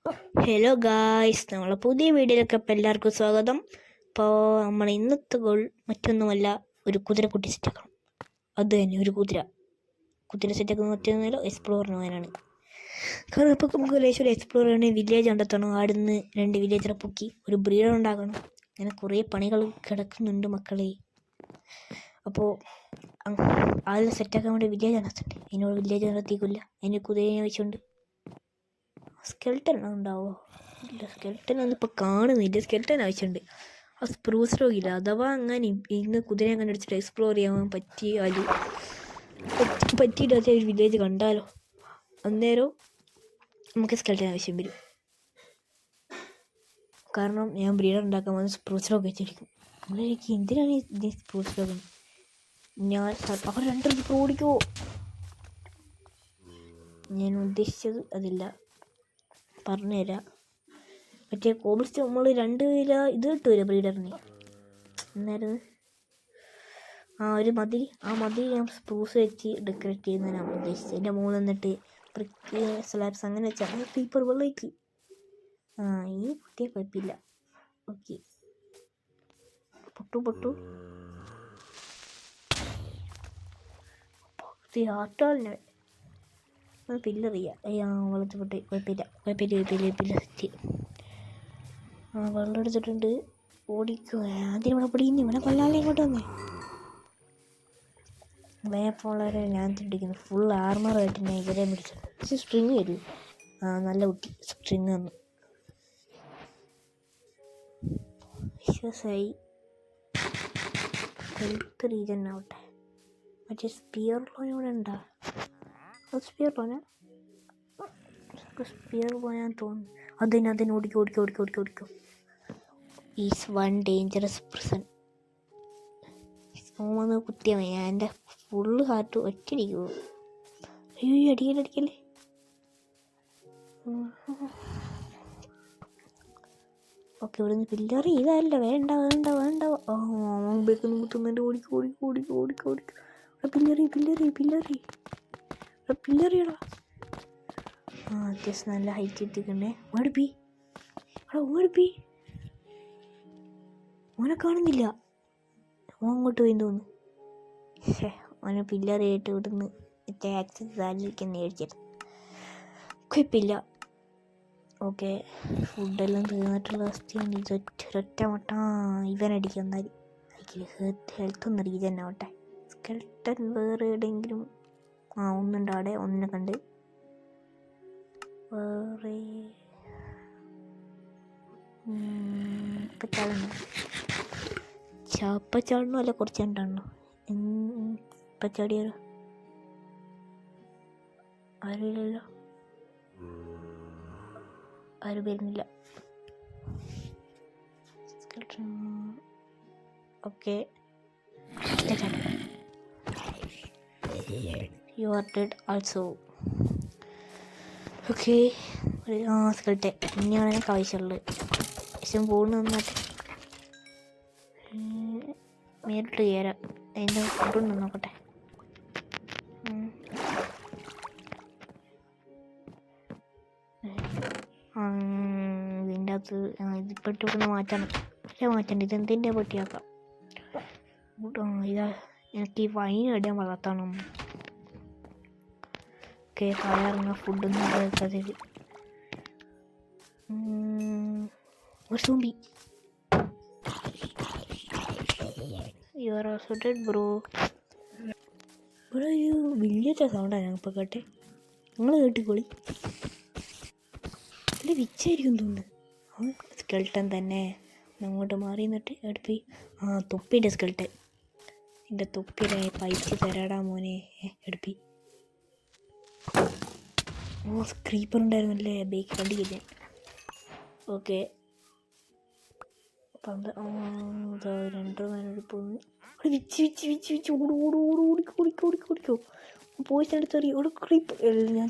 Hello guys, നമ്മളെ പുതിയ വീഡിയോയിലൊക്കെ എല്ലാവർക്കും സ്വാഗതം. ഇപ്പോൾ നമ്മൾ ഇന്നത്തെ ഗോൾ മറ്റൊന്നുമല്ല, ഒരു കുതിരക്കുട്ടി സെറ്റാക്കണം. അത് തന്നെ, ഒരു കുതിര സെറ്റാക്കുന്നത് മറ്റൊന്നുമല്ല, എക്സ്പ്ലോറിന് പോകാനാണ്. കാരണം ഇപ്പോൾ നമുക്ക് ഒരു എക്സ്പ്ലോർ ചെയ്യണമെങ്കിൽ വില്ലേജ് കണ്ടെത്തണം. ആടുന്ന് 2 വില്ലേജറെ പൊക്കി ഒരു ബ്രീഡർ ഉണ്ടാക്കണം. അങ്ങനെ കുറേ പണികൾ കിടക്കുന്നുണ്ട് മക്കളെ. അപ്പോൾ ആദ്യം സെറ്റാക്കാൻ വേണ്ടി വില്ലേജ് നടത്തണ്ടേ. അതിനോട് വില്ലേജ് നടത്തിയില്ല, അതിന് കുതിരയെ വെച്ചുകൊണ്ട് സ്കെൽട്ടൻ ഉണ്ടാവോ? ഇല്ല, സ്കെൽട്ടൻ ഒന്നും ഇപ്പോൾ കാണുന്നില്ല. സ്കെൽട്ടൻ ആവശ്യമുണ്ട്. ആ സ്പ്രൂസ് റോഗില്ല. അഥവാ അങ്ങനെ ഇന്ന് കുതിരയെ കണ്ടുപിടിച്ചിട്ട് എക്സ്പ്ലോർ ചെയ്യാൻ പറ്റിയിട്ടാത്ത ഒരു വില്ലേജ് കണ്ടാലോ, അന്നേരം നമുക്ക് സ്കെൽട്ടൻ ആവശ്യം വരും. കാരണം ഞാൻ ബ്രീഡർ ഉണ്ടാക്കാൻ വന്ന് സ്പ്രൂസ് റോഗ് വെച്ചിരിക്കും. എനിക്ക് എന്തിനാണ് ഈ സ്പ്രൂസ് റോഗ്? ഞാൻ അവർ 2 ഓടിക്കുമോ? ഞാൻ ഉദ്ദേശിച്ചത് അതില്ല, പറഞ്ഞുതരാം. മറ്റേ കോബിൾസ് നമ്മൾ 2 കിലോ ഇത് കിട്ടുമല്ലോ ബ്രീഡറിന്. എന്നായിരുന്നു ഒരു മതിൽ, ആ മതിൽ ഞാൻ സ്പ്രൂസ് വെച്ച് ഡെക്കറേറ്റ് ചെയ്യുന്നതിനാണ് ഉദ്ദേശിച്ചത്. എൻ്റെ മുകളിൽ നിന്നിട്ട് ബ്രിക്ക് സ്ലാബ്സ് അങ്ങനെ വെച്ചാൽ പേപ്പർ വെള്ളയ്ക്ക് ഈ കുട്ടിയെ കുഴപ്പമില്ല. ഓക്കെ, പൊട്ടു ആട്ടാളിനെ പില്ലർ ചെയ്യാം. വെള്ളത്തിൽ പൊട്ടി കുഴപ്പമില്ല. വെള്ളം എടുത്തിട്ടുണ്ട്. ഓടിക്കോ, ആദ്യം ഇവിടെ പിടിക്കുന്നു. ഇവിടെ കൊല്ലാതെ ഇങ്ങോട്ട് വന്നേ. വേപ്പുള്ളവരെ ഞാൻ തിരിക്കുന്നു. ഫുൾ ആർമറായിട്ട് ഞാൻ ഇവരെ പിടിച്ചത്. പക്ഷേ സ്ട്രിങ് വരും. നല്ല കുട്ടി സ്ട്രിങ് തന്നു. വിശ്വാസമായി. ഹെൽത്ത് റീജൻ ആവട്ടെ. മറ്റേ സ്പിയർ ലോനൂടെ ഉണ്ടാ? സ്പിയർ ലോനാൻ തോന്നുന്നു. അതിന് ഓടിക്കോ. Is one dangerous person. വന്ന് കുത്തിയാൽ മതി. എൻ്റെ ഫുള്ള് ഹാർട്ട് ഒറ്റടിക്കുമോ? അയ്യോ, അടിക്കല്ലേ. ഓക്കെ, ഇവിടെ നിന്ന് പില്ലറി ഇതല്ല. വേണ്ട. ബേക്കൊന്നും കുത്തുന്നുണ്ട്. ഓടിക്കോ. പില്ലറിയടാ. അത്യാവശ്യം നല്ല ഹൈറ്റ് എത്തിക്കണ്ടേ. ഓടിപ്പി. ഓനെ കാണുന്നില്ല. അങ്ങോട്ട് പോയി തോന്നുന്നു. ഓനെ പില്ലറിയായിട്ട് ഇവിടുന്ന് മറ്റേ ആക്സസ് സാലിരിക്കുന്ന മേടിച്ചത്. കുഴപ്പമില്ല. ഓക്കെ, ഫുഡെല്ലാം തീർന്നിട്ടുള്ള അവസ്ഥയാണ്. ഒരൊറ്റ മട്ട ഇവനടിക്കും. എന്നാലും ഹെൽത്ത് ഒന്ന് റീജൻ ആവട്ടെ. സ്കെൽട്ടൻ വേറെ എവിടെയെങ്കിലും ഒന്നുണ്ട്. അവിടെ ഒന്നിനെ കണ്ട്. വേറെ ചാപ്പച്ചാടണോ അല്ല കുറച്ച് കണ്ടാണോ? പച്ചാടിയാലോ? ആരുമില്ലല്ലോ, ആരും വരുന്നില്ല. Okay, you are dead also. Okay, skeleton ഇനിയാണ് എനിക്ക് ആവശ്യമുള്ളത്. ശേഷം പോകുന്ന നന്നായിട്ട് നേരിട്ട് കയറാം. അതിൻ്റെ ഫുഡുണ്ട്, നോക്കട്ടെ. ഇതിൻ്റെ അകത്ത് ഇതിപ്പെട്ട് ഇവിടുന്ന് മാറ്റണ്ട. ഇതെന്തിൻ്റെ പട്ടിയാക്കാം. ഇതാ എനിക്ക് ഈ വൈൻ ഇടാൻ വളർത്തണം. ഓക്കെ, ഫയറിങ്ങ ഫുഡൊന്നും കഴിക്കാതെ ഒരു zombie. You are also dead bro. ഇവിടെ ഒരു വലിയ സൗണ്ടാണ് ഞാൻ ഇപ്പോൾ കേട്ടെ. നിങ്ങൾ കേട്ടിക്കോളി. അല്ല, വിച്ചായിരിക്കും തോന്നുന്നു. സ്കെൽട്ടൻ തന്നെ. അങ്ങോട്ട് മാറി നിന്നിട്ട് എടുപ്പി. തൊപ്പിൻ്റെ സ്കെൽട്ടൻ. എൻ്റെ തൊപ്പിയുടെ പൈച്ച് തരാടാ മോനെ. എടുപ്പി. ക്രീപ്പർ ഉണ്ടായിരുന്നല്ലേ ബേക്ക് കണ്ടില്ല. ഓക്കെ, 2 നേരം പോകുന്നു. വിച്ച് ഓടിക്കോ. പോയിസ് എടുത്തെറി. ക്രീപ്പർ ഞാൻ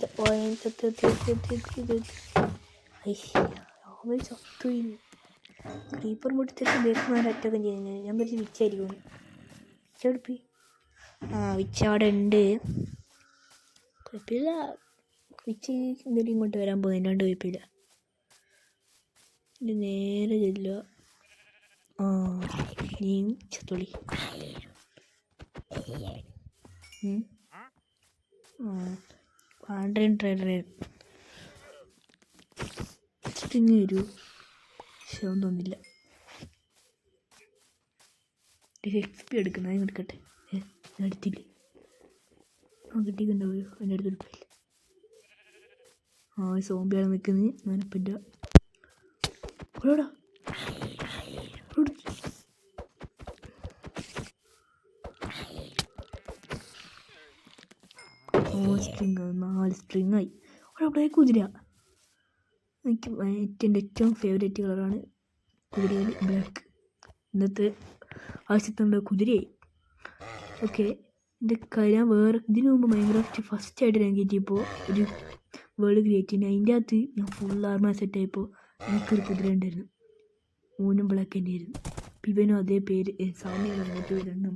ചത്തുപോയി. ക്രീപ്പർ മുടിച്ചിട്ട് ബേക്ക് അറ്റൊക്കെ ചെയ്യുന്നത് ഞാൻ പറ്റി വിച്ചായിരിക്കും. വിച്ചെടുപ്പി. വിച്ചവിടെ ഉണ്ട്. കുഴപ്പമില്ല. വിച്ച് എന്തെങ്കിലും ഇങ്ങോട്ട് വരാൻ പോകുന്നതിൻ്റെ കുഴപ്പമില്ല. ഇനി നേരെ ചെല്ലുക. ആ നീയും ചത്തോളി. പാണ്ഡ്രൻ ട്രേഡർ സ്ട്രിങ് വരൂ. ശവം തോന്നില്ല. XP എടുക്കണം. അതിന് എടുക്കട്ടെ. ഞാൻ എടുത്തില്ലേ? കിട്ടിയിട്ടുണ്ടാവുമോ? എൻ്റെ അടുത്ത് എടുക്കില്ല. സോംബിയാണ് നിൽക്കുന്നത്. ഞാനിപ്പോൾ എൻ്റെ ഓടാ സ്ട്രിങ് 4 സ്ട്രിങ്ങായി. അവിടെ കുതിര. എനിക്ക് എൻ്റെ ഏറ്റവും ഫേവറേറ്റ് കളറാണ് കുതിരയിൽ ബ്ലാക്ക്. ഇന്നത്തെ ആവശ്യത്തിനുള്ള കുതിരയായി. ഓക്കെ, എൻ്റെ ഞാൻ വേറെ ഇതിനു മുമ്പ് മൈൻക്രാഫ്റ്റ് ഫസ്റ്റായിട്ട് ഞാൻ കയറ്റിയപ്പോൾ ഒരു വേൾഡ് ക്രിയേറ്റ് ചെയ്യുന്നത്. അതിൻ്റെ അകത്ത് ഞാൻ ഫുൾ ആർമ സെറ്റായപ്പോൾ എനിക്കൊരു കുതിര ഉണ്ടായിരുന്നു. മൂന്നും ബ്ലാക്ക് തന്നെയായിരുന്നു. ഇവനും അതേ പേര് സാമ്യം അങ്ങോട്ട് വരണം.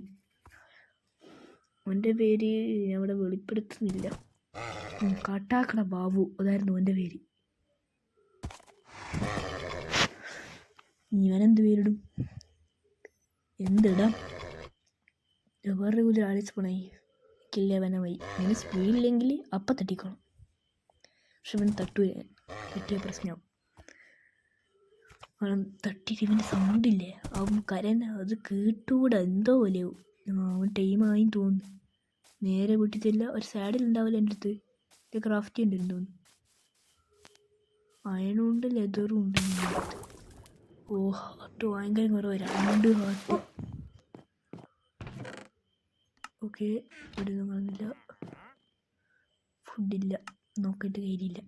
അവൻ്റെ പേര് ഞാൻ ഇവിടെ വെളിപ്പെടുത്തുന്നില്ല. കാട്ടാക്കട ബാബു, അതായിരുന്നു അവൻ്റെ പേര്. ഇവനെന്ത് പേരിടും? എന്തിടാം? വേറെ കുതിര ആലീസ് പോണായി കില്ല വനമായി. ഇങ്ങനെ സ്പീഡില്ലെങ്കിൽ അപ്പം തട്ടിക്കണം. പക്ഷെ ഇവൻ തട്ടിയ പ്രശ്നമാവും. അവൻ തട്ടിയിട്ട് ഇവൻ്റെ സൗണ്ടില്ലേ, അവൻ കരയുന്ന അത് കേട്ടുകൂടാ. എന്തോ പോലെയാവും. അവൻ ടൈമായി തോന്നുന്നു. നേരെ വീട്ടിൽ ഒരു സൈഡിലുണ്ടാവില്ല. എൻ്റെ അടുത്ത് ഇത് ക്രാഫ്റ്റ് ചെയ്യണ്ടെന്ന് തോന്നുന്നു. അയണുണ്ട്, ലെതറും ഉണ്ട് എൻ്റെ അടുത്ത്. ഹാർട്ട് ഭയങ്കര കുറവ്. 2 ഹാർട്ട്. ഓക്കെ, ഇവിടെ ഒന്നും കാണുന്നില്ല. ഫുഡില്ല, നോക്കിയിട്ട് കയ്യിലില്ല.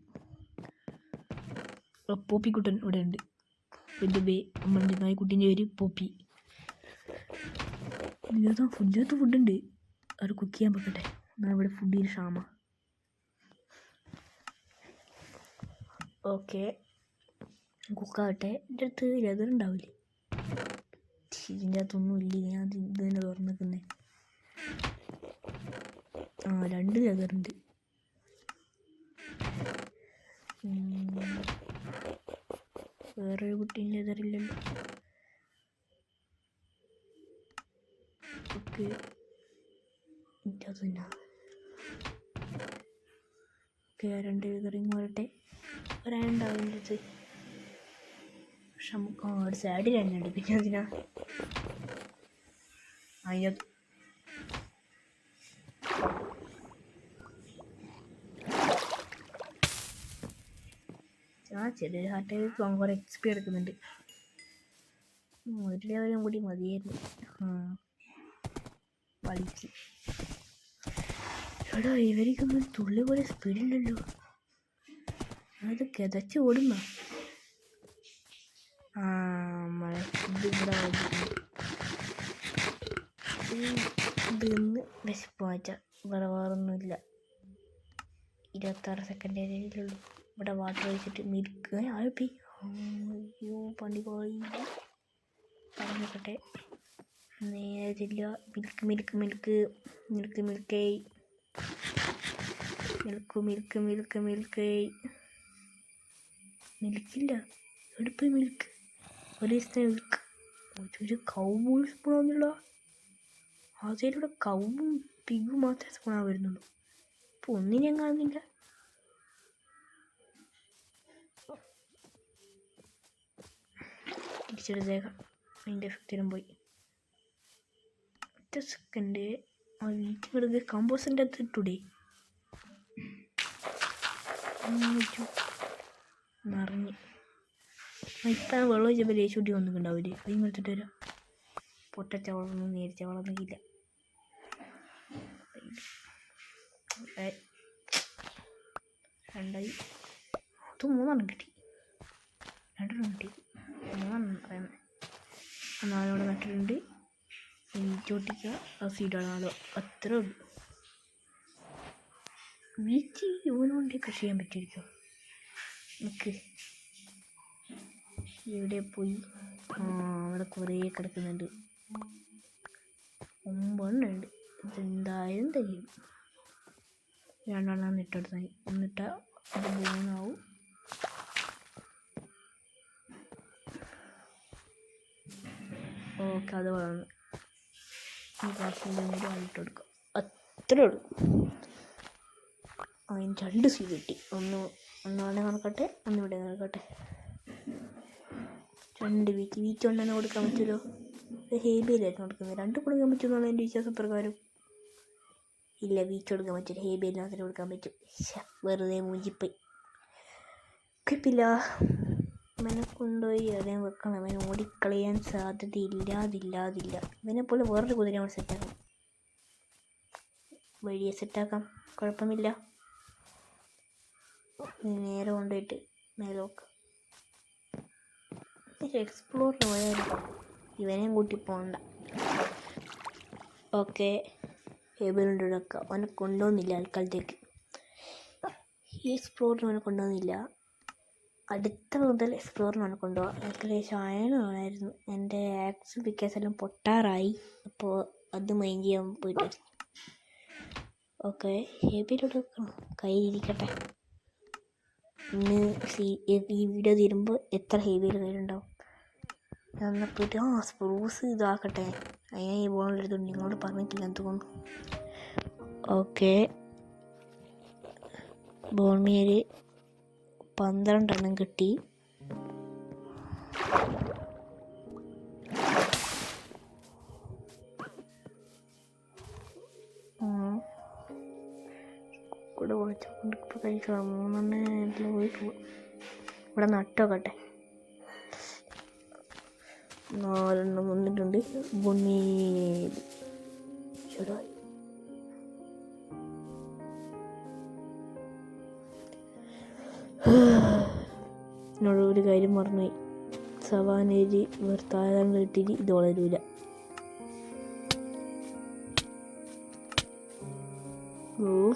പോപ്പിക്കുട്ടൻ ഇവിടെ ഉണ്ട്. എൻ്റെ നമ്മളുടെ നായ്ക്കുട്ടീൻ്റെ പേര് പോപ്പി. ഇതിനകത്ത് ഫുഡുണ്ട്. അത് കുക്ക് ചെയ്യാൻ പറ്റട്ടെ. എന്നാൽ ഇവിടെ ഫുഡിന് ക്ഷാമ. ഓക്കെ, കുക്കാവട്ടെ. എൻ്റെ അടുത്ത് ലെതർ ഉണ്ടാവില്ലേ? ഇതിൻ്റെ അകത്തൊന്നും ഇല്ല. ഞാൻ ഇത് തന്നെ തുറന്നിരിക്കുന്നത്. 2 ലെതറുണ്ട്. വേറൊരു കുട്ടീൻ്റെ ലെതറില്ലല്ലോ. ഓക്കെ, തന്നെ. ഓക്കെ, 2 ലെതറിങ് വരട്ടെ. ഒരാളുണ്ടാവും എൻ്റെ അടുത്ത്. പക്ഷെ നമുക്ക് ഒരു സൈഡിൽ തന്നെ ഉണ്ട്. പിന്നെ അതിനാ അതിനകത്ത് ചെറിയ ഹാർട്ട് കുറേ XP എടുക്കുന്നുണ്ട്. ഒരു ലെവലും കൂടി മതിയായിരുന്നു. വലിച്ച് എടാ, ഇവർക്കൊന്നും തുള്ളി പോലെ സ്പീഡുണ്ടല്ലോ. അത് കിതച്ച് ഓടുന്ന നമ്മളെ ഫുഡ് ഇവിടെ ഇതൊന്ന് വിശപ്പ് മാറ്റാം. വേറെ വേറൊന്നുമില്ല. 26 സെക്കൻഡേലുള്ളൂ. ഇവിടെ വാട്ടർ ഒഴിച്ചിട്ട് മിൽക്ക് ആഴപ്പി. അയ്യോ, പണി പോയി. പറഞ്ഞോട്ടെ. നേരെ ചെല്ലുക. മിൽക്ക് മിൽക്കില്ല. എടുപ്പ് മിൽക്ക്. ഒരു ദിവസത്തെ മിൽക്ക്. ഒരു കൗവും സ്പൂണാവുന്നില്ല. അതിലൂടെ കൗവും പിഗും മാത്രമേ സ്പൂണാ വരുന്നുള്ളൂ. ഇപ്പോൾ ഒന്നിനും കാണുന്നില്ല. തിരിച്ചെടുത്തേക്കാം. അതിൻ്റെ എഫക്റ്റിനും പോയി. ഒറ്റ സെക്കൻഡ്. വീട്ടിൽ കിടന്ന് കമ്പോസിൻ്റെ അകത്ത് ഇട്ടൂടെ? നിറഞ്ഞ് ഇപ്പം വെള്ളം ഒഴിച്ചപ്പോൾ ലേശൂട്ടി വന്നിട്ടുണ്ടാവില്ലേ? അതിന് എടുത്തിട്ട് വരാം. പൊട്ടച്ചവളൊന്നും നേരിച്ച വളമൊന്നും ഇല്ല. 2 അത് 3 കിട്ടി. 2 കിട്ടി. 3 പറയുന്നത്. 4 നട്ടിട്ടുണ്ട്. ചോട്ടിക്കുക. സീഡാണോ? അത്രേ ഉള്ളൂ. വീട്ടിൽ ഇവനുകൊണ്ട് കൃഷി ചെയ്യാൻ പറ്റുമായിരിക്കും. നമുക്ക് ഇവിടെ പോയി. അവിടെ കുറേ കിടക്കുന്നുണ്ട്. 9 ഉണ്ട്. ഇതെന്തായാലും തരും. 2 ഇട്ടെടുത്താൽ. എന്നിട്ടാൽ അത് 3 ആവും. ഓക്കെ, അത് വളർന്നു. ഈ ക്ലാസ്സിൻ്റെ കൂടെ വന്നിട്ട് കൊടുക്കാം. അത്രേ ഉള്ളൂ. അതിന് 2 സീഡ് കിട്ടി. ഒന്ന് അവിടെ നടക്കട്ടെ, ഒന്ന് ഇവിടെ നടക്കട്ടെ. 2 വീക്ക് കൊണ്ടുതന്നെ കൊടുക്കാൻ പറ്റുമല്ലോ. ഹേബിയിലായിരുന്നു കൊടുക്കുന്നത്. 2 കൊടുക്കാൻ പറ്റുമെന്നാണ് എൻ്റെ വിശ്വാസപ്രകാരം. ഇല്ല, വീക്ക് കൊടുക്കാൻ പറ്റില്ല. ഹേബിയിൽ മാത്രമേ കൊടുക്കാൻ പറ്റും. വെറുതെ മൂഞ്ചിപ്പോയി. കുഴപ്പമില്ല. ഇവനെ കൊണ്ടുപോയി എവിടെയും വെക്കണം. അവനെ ഓടിക്കളയാൻ സാധ്യതയില്ലാതില്ല. ഇവനെ പോലെ വേറൊരു കുതിര നമ്മൾ സെറ്റാക്കാം. വഴിയെ സെറ്റാക്കാം, കുഴപ്പമില്ല. നേരെ കൊണ്ടുപോയിട്ട് നേരെ നോക്കാം. എക്സ്പ്ലോറിന് പോയാലും ഇവനെയും കൂട്ടി പോകണ്ട. ഓക്കെ, ഹേബിളുണ്ട് വെക്കാം. അവനെ കൊണ്ടുപോകുന്നില്ല ആൾക്കാലത്തേക്ക്. ഈ എക്സ്പ്ലോറിന് അവനെ കൊണ്ടുപോകുന്നില്ല. അടുത്ത മുതൽ എക്സ്പ്ലോറിനാണ് കൊണ്ടുപോകാം. ഏകദേശം അയണമായിരുന്നു. എൻ്റെ ആക്സും പിക്കേഴ്സെല്ലാം പൊട്ടാറായി. അപ്പോൾ അത് മൈൻഡ് ചെയ്യാൻ പോയിട്ട്. ഓക്കെ, ഹേബിയിലോട്ട് വെക്കണം. കയ്യിലിരിക്കട്ടെ. ഇന്ന് ഈ വീഡിയോ തീരുമ്പോൾ എത്ര ഹേബിയിൽ കയ്യിലുണ്ടാവും. ഞാൻ പോയിട്ട് സ്പ്രൂസ് ഇതാക്കട്ടെ. അതിനെ ഈ ബോളിലെടുത്തു. നിങ്ങളോട് പറഞ്ഞിട്ടില്ല എന്ന് തോന്നുന്നു. ഓക്കെ, ബോൺമീൽ 12 എണ്ണം കിട്ടി. കൂടെ കുറച്ചുകൊണ്ട് ഇപ്പോൾ കഴിക്കണം. 3 എണ്ണം പോയിട്ട് ഇവിടെ നട്ടോക്കട്ടെ. 4 എണ്ണം വന്നിട്ടുണ്ട്. ബോൺമീൽ ശരിയായി. എന്നോട് ഒരു കാര്യം മറന്നുപോയി. സവാനേരി വെറുതാരം കിട്ടിയിട്ട് ഇത് വളരൂല.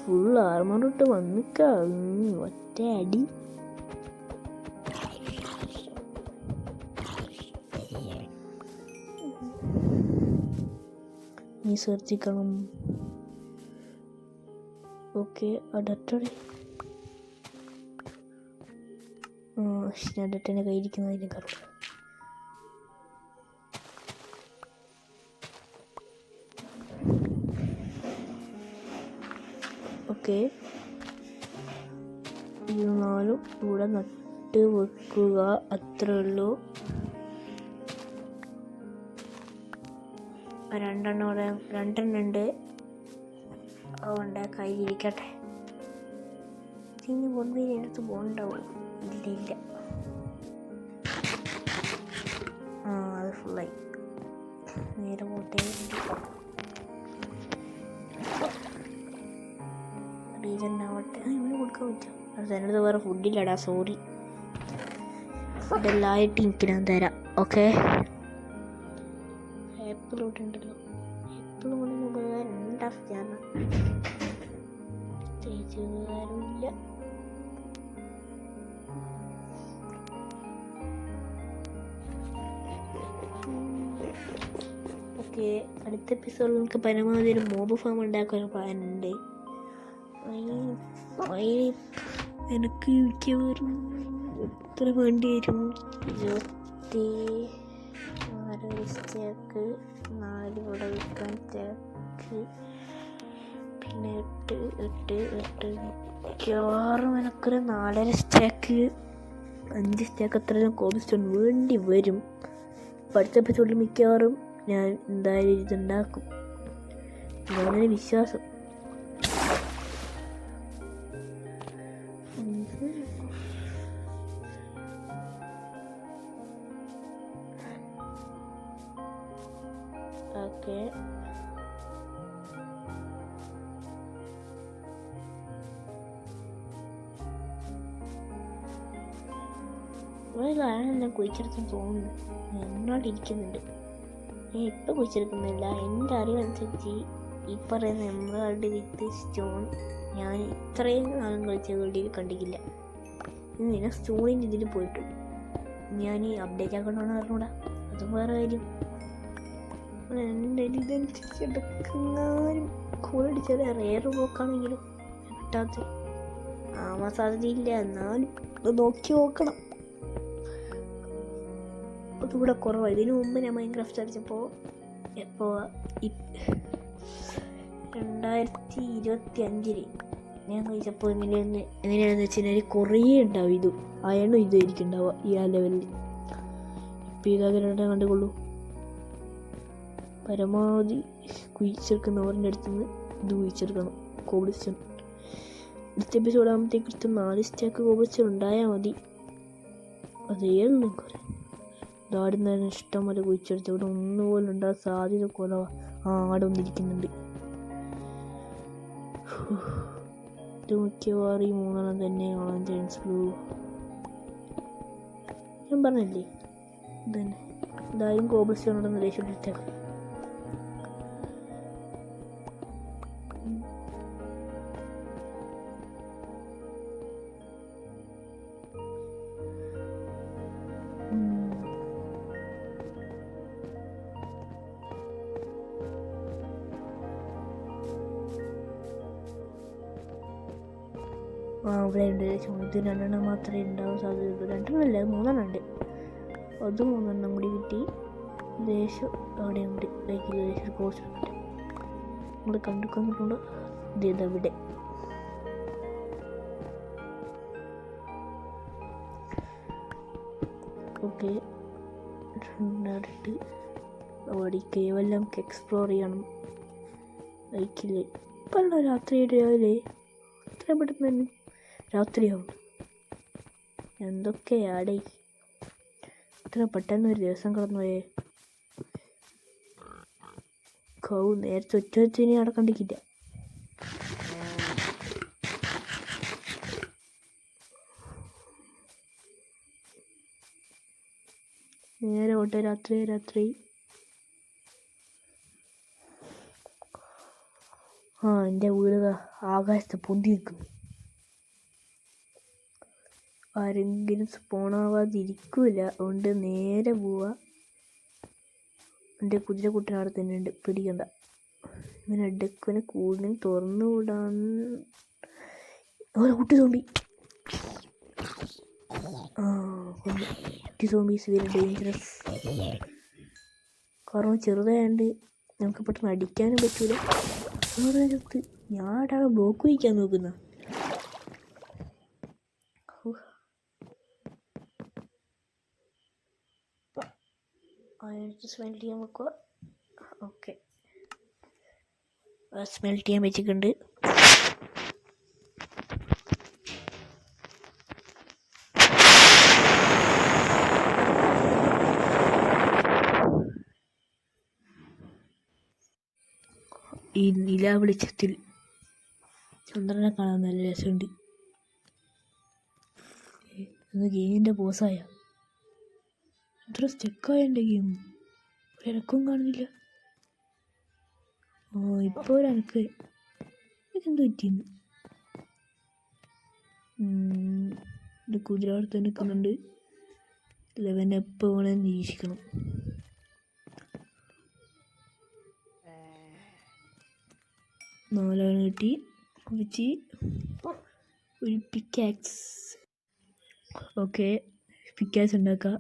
ഫുൾ ആർമറിട്ട് വന്നിക്ക. ഒറ്റ അടി. നീ ശ്രദ്ധിക്കണം. ഓക്കെ, അടട്ടോടെ ഡട്ടൻ്റെ കയ്യിരിക്കുന്നതിന് കറക്റ്റ്. ഓക്കെ, ഇത് 4 ഇവിടെ നട്ട് വെക്കുക. അത്രേ ഉള്ളൂ. 2 ഇവിടെ 2 ഉണ്ട്. അതുകൊണ്ട് കയ്യിലിരിക്കട്ടെ. ഇനി ബോൺമീൽ എടുത്ത് പോകണ്ടാവും. ഇല്ല, അത് ഫുള്ളായി. നേരെ പോട്ടെ. റീജൻ ആവട്ടെ. ഇവന് കൊടുക്കാൻ പറ്റും. അത് എൻ്റെ അടുത്ത് വേറെ ഫുഡില്ലടാ. സോറി. ഫുഡെല്ലായിട്ട് എനിക്ക് ഞാൻ തരാം. ഓക്കെ, ആപ്പിൾ ഇവിടെ ഉണ്ടല്ലോ. ആപ്പിൾ കൊണ്ടൊന്നും ഉപകാരം ഉണ്ടാക്കിയാണ്. പ്രത്യേകിച്ച് ഉപകാരമില്ല. ഓക്കെ, അടുത്ത എപ്പിസോഡിൽ നമുക്ക് പരമാവധി ഒരു മോബ് ഫാം ഉണ്ടാക്കാൻ ഒരു പ്ലാനുണ്ട്. എനിക്ക് മിക്കവാറും എത്ര വേണ്ടി വരും? 24 സ്റ്റേക്ക്, 4 ഇവിടെ വെക്കാൻ സ്റ്റേക്ക്, പിന്നെ 8 മിക്കവാറും എനിക്കൊരു 4.5 സ്റ്റേക്ക്, 5 സ്റ്റേക്ക് അത്രയും കോബിസ്റ്റോൺ വേണ്ടി വരും. അടുത്ത എപ്പിസോഡിൽ മിക്കവാറും ഞാൻ എന്തായാലും ഇതുണ്ടാക്കും. അങ്ങനെ വിശ്വാസം. ഓക്കെ, ഞാൻ കുഴിച്ചെടുക്കാൻ തോന്നുന്നു. എന്നോട് ഇരിക്കുന്നുണ്ട്. ഞാൻ ഇപ്പം കുഴിച്ചെടുക്കുന്നില്ല. എൻ്റെ അറിവനുസരിച്ച് ഈ പറയുന്ന എമറാൾഡ് വിത്ത് സ്റ്റോൺ ഞാൻ ഇത്രയും കാലം കളിച്ച വീഡിയോയിൽ കണ്ടിട്ടില്ല. ഞാൻ സ്റ്റോണിൻ്റെ ഇതിൽ പോയിട്ട് ഞാൻ ഈ അപ്ഡേറ്റ് ആക്കണമെന്ന് പറഞ്ഞൂടാ. അതും വേറെ കാര്യം. എൻ്റെ ഇതനുസരിച്ച് എടുക്കുന്നാലും കോളടിച്ചാൽ റെയർ പോക്കാണെങ്കിലും കിട്ടാത്ത ആവാൻ സാധ്യതയില്ല. എന്നാലും നോക്കി നോക്കണം. അതുകൂടെ കുറവാണ്. ഇതിനു മുമ്പ് ഞാൻ മൈൻക്രാഫ്റ്റ് കളിച്ചപ്പോൾ എപ്പോൾ 2025 ഞാൻ കഴിച്ചപ്പോൾ എങ്ങനെയാണെന്ന് വെച്ച് കഴിഞ്ഞാൽ കുറേ ഉണ്ടാവും. ഇതും അയണും ഇതായിരിക്കും ഉണ്ടാവുക ഈ ആ ലെവലിൽ. ഇപ്പം ഇതങ്ങനെ കണ്ടുകൊള്ളൂ. പരമാവധി കുഴിച്ചെടുക്കുന്നവരുടെ അടുത്ത് നിന്ന് ഇത് കുഴിച്ചെടുക്കണം. കോബ്ലിസ്റ്റോൺ അടുത്ത എപ്പിസോഡ് ആകുമ്പോഴത്തേക്ക് അടുത്ത് 4 സ്റ്റാക്ക് കോബ്ലിസ്റ്റോൺ ഉണ്ടായാൽ മതി. അതേയുള്ളൂ. ആടുന്ന ഇഷ്ടം പോലെ കുഴിച്ചെടുത്ത് ഇവിടെ ഒന്നുപോലും ഉണ്ടാകാൻ സാധ്യത കുറവാണ്. ആടെ വന്നിരിക്കുന്നുണ്ട്. ഇത് മിക്കവാറും ഈ 3 തന്നെ കാണാൻ ചാൻസ് ഉള്ളൂ. ഞാൻ പറഞ്ഞില്ലേ ഇത് തന്നെ. എന്തായാലും കോബ്ലിസ്റ്റോണോടൊന്ന് രക്ഷപ്പെട്ടേക്കാം. അവിടെ ഉണ്ട്. ഇത് 2 മാത്രമേ ഉണ്ടാവാൻ സാധ്യതയുള്ളൂ. 2 അല്ല 3 ഉണ്ട്. അത് 3 കൂടി കിട്ടി. ദേശം അവിടെ ഉണ്ട്. ബൈക്കിൽ ദേശം കോഴ്സ് ഉണ്ട്. നമ്മൾ കണ്ടുകൊണ്ടിട്ടുണ്ട്. ഇതവിടെ ഓക്കെ. അവിടെ കേവലം നമുക്ക് എക്സ്പ്ലോർ ചെയ്യണം ബൈക്കിൽ. ഇപ്പം രാത്രിയുടെ രാവിലെ എത്ര പെട്ടെന്ന് തന്നെ രാത്രിയാവും. എന്തൊക്കെയാടേ ഇത്ര പെട്ടെന്ന് ഒരു ദിവസം കടന്നു പോയേ. നേരത്തെ ഒറ്റ ഇനി അവിടെ കണ്ടിക്കില്ല. നേരെ ഓട്ടെ. രാത്രി എൻ്റെ വീട് ആകാശത്ത് പൊന്തി നിൽക്കുന്നു. ആരെങ്കിലും സ്പോണാവാതിരിക്കൂല. അതുകൊണ്ട് നേരെ പോവുക. എൻ്റെ കുതിരക്കുട്ടൻ അവിടെ തന്നെ ഉണ്ട്. പിടിക്കണ്ട. ഇവനെ അടുക്കനെ കൂടുതലും തുറന്നു വിടാൻ. കുട്ടി സോംബി. കുട്ടി സോംബീസ് വെരി ഡേഞ്ചറസ്. കാരണം ചെറുതായതുകൊണ്ട് നമുക്ക് പെട്ടെന്ന് അടിക്കാനും പറ്റൂല. ഞാൻ അവിടെ ബ്ലോക്ക് വയ്ക്കാൻ നോക്കുന്ന. സ്മെൽ ചെയ്യാൻ വെക്കുക. ഓക്കെ, സ്മെൽറ്റ് ചെയ്യാൻ വെച്ചിട്ടുണ്ട്. ഈ നിലാ വെളിച്ചത്തിൽ ചന്ദ്രനെ കാണാൻ നല്ല രസമുണ്ട്. ഇന്ന് ഗെയിമിൻ്റെ ബോസായ എത്ര സ്റ്റെക്കായ എൻ്റെ ഗെയിം. ഒരനക്കവും കാണുന്നില്ല. ഇപ്പോൾ ഒരനക്ക്. ഇതെന്ത് പറ്റിയെന്ന്. ഇത് കുതിര അടുത്ത് നിൽക്കുന്നുണ്ട്. 11 എപ്പോൾ വേണമെന്ന് നിരീക്ഷിക്കണം. നാലാണ് കിട്ടി. വെച്ച് ഒരു പിക്കാക്സ്. ഓക്കെ, പിക്കാക്സ് ഉണ്ടാക്കുക.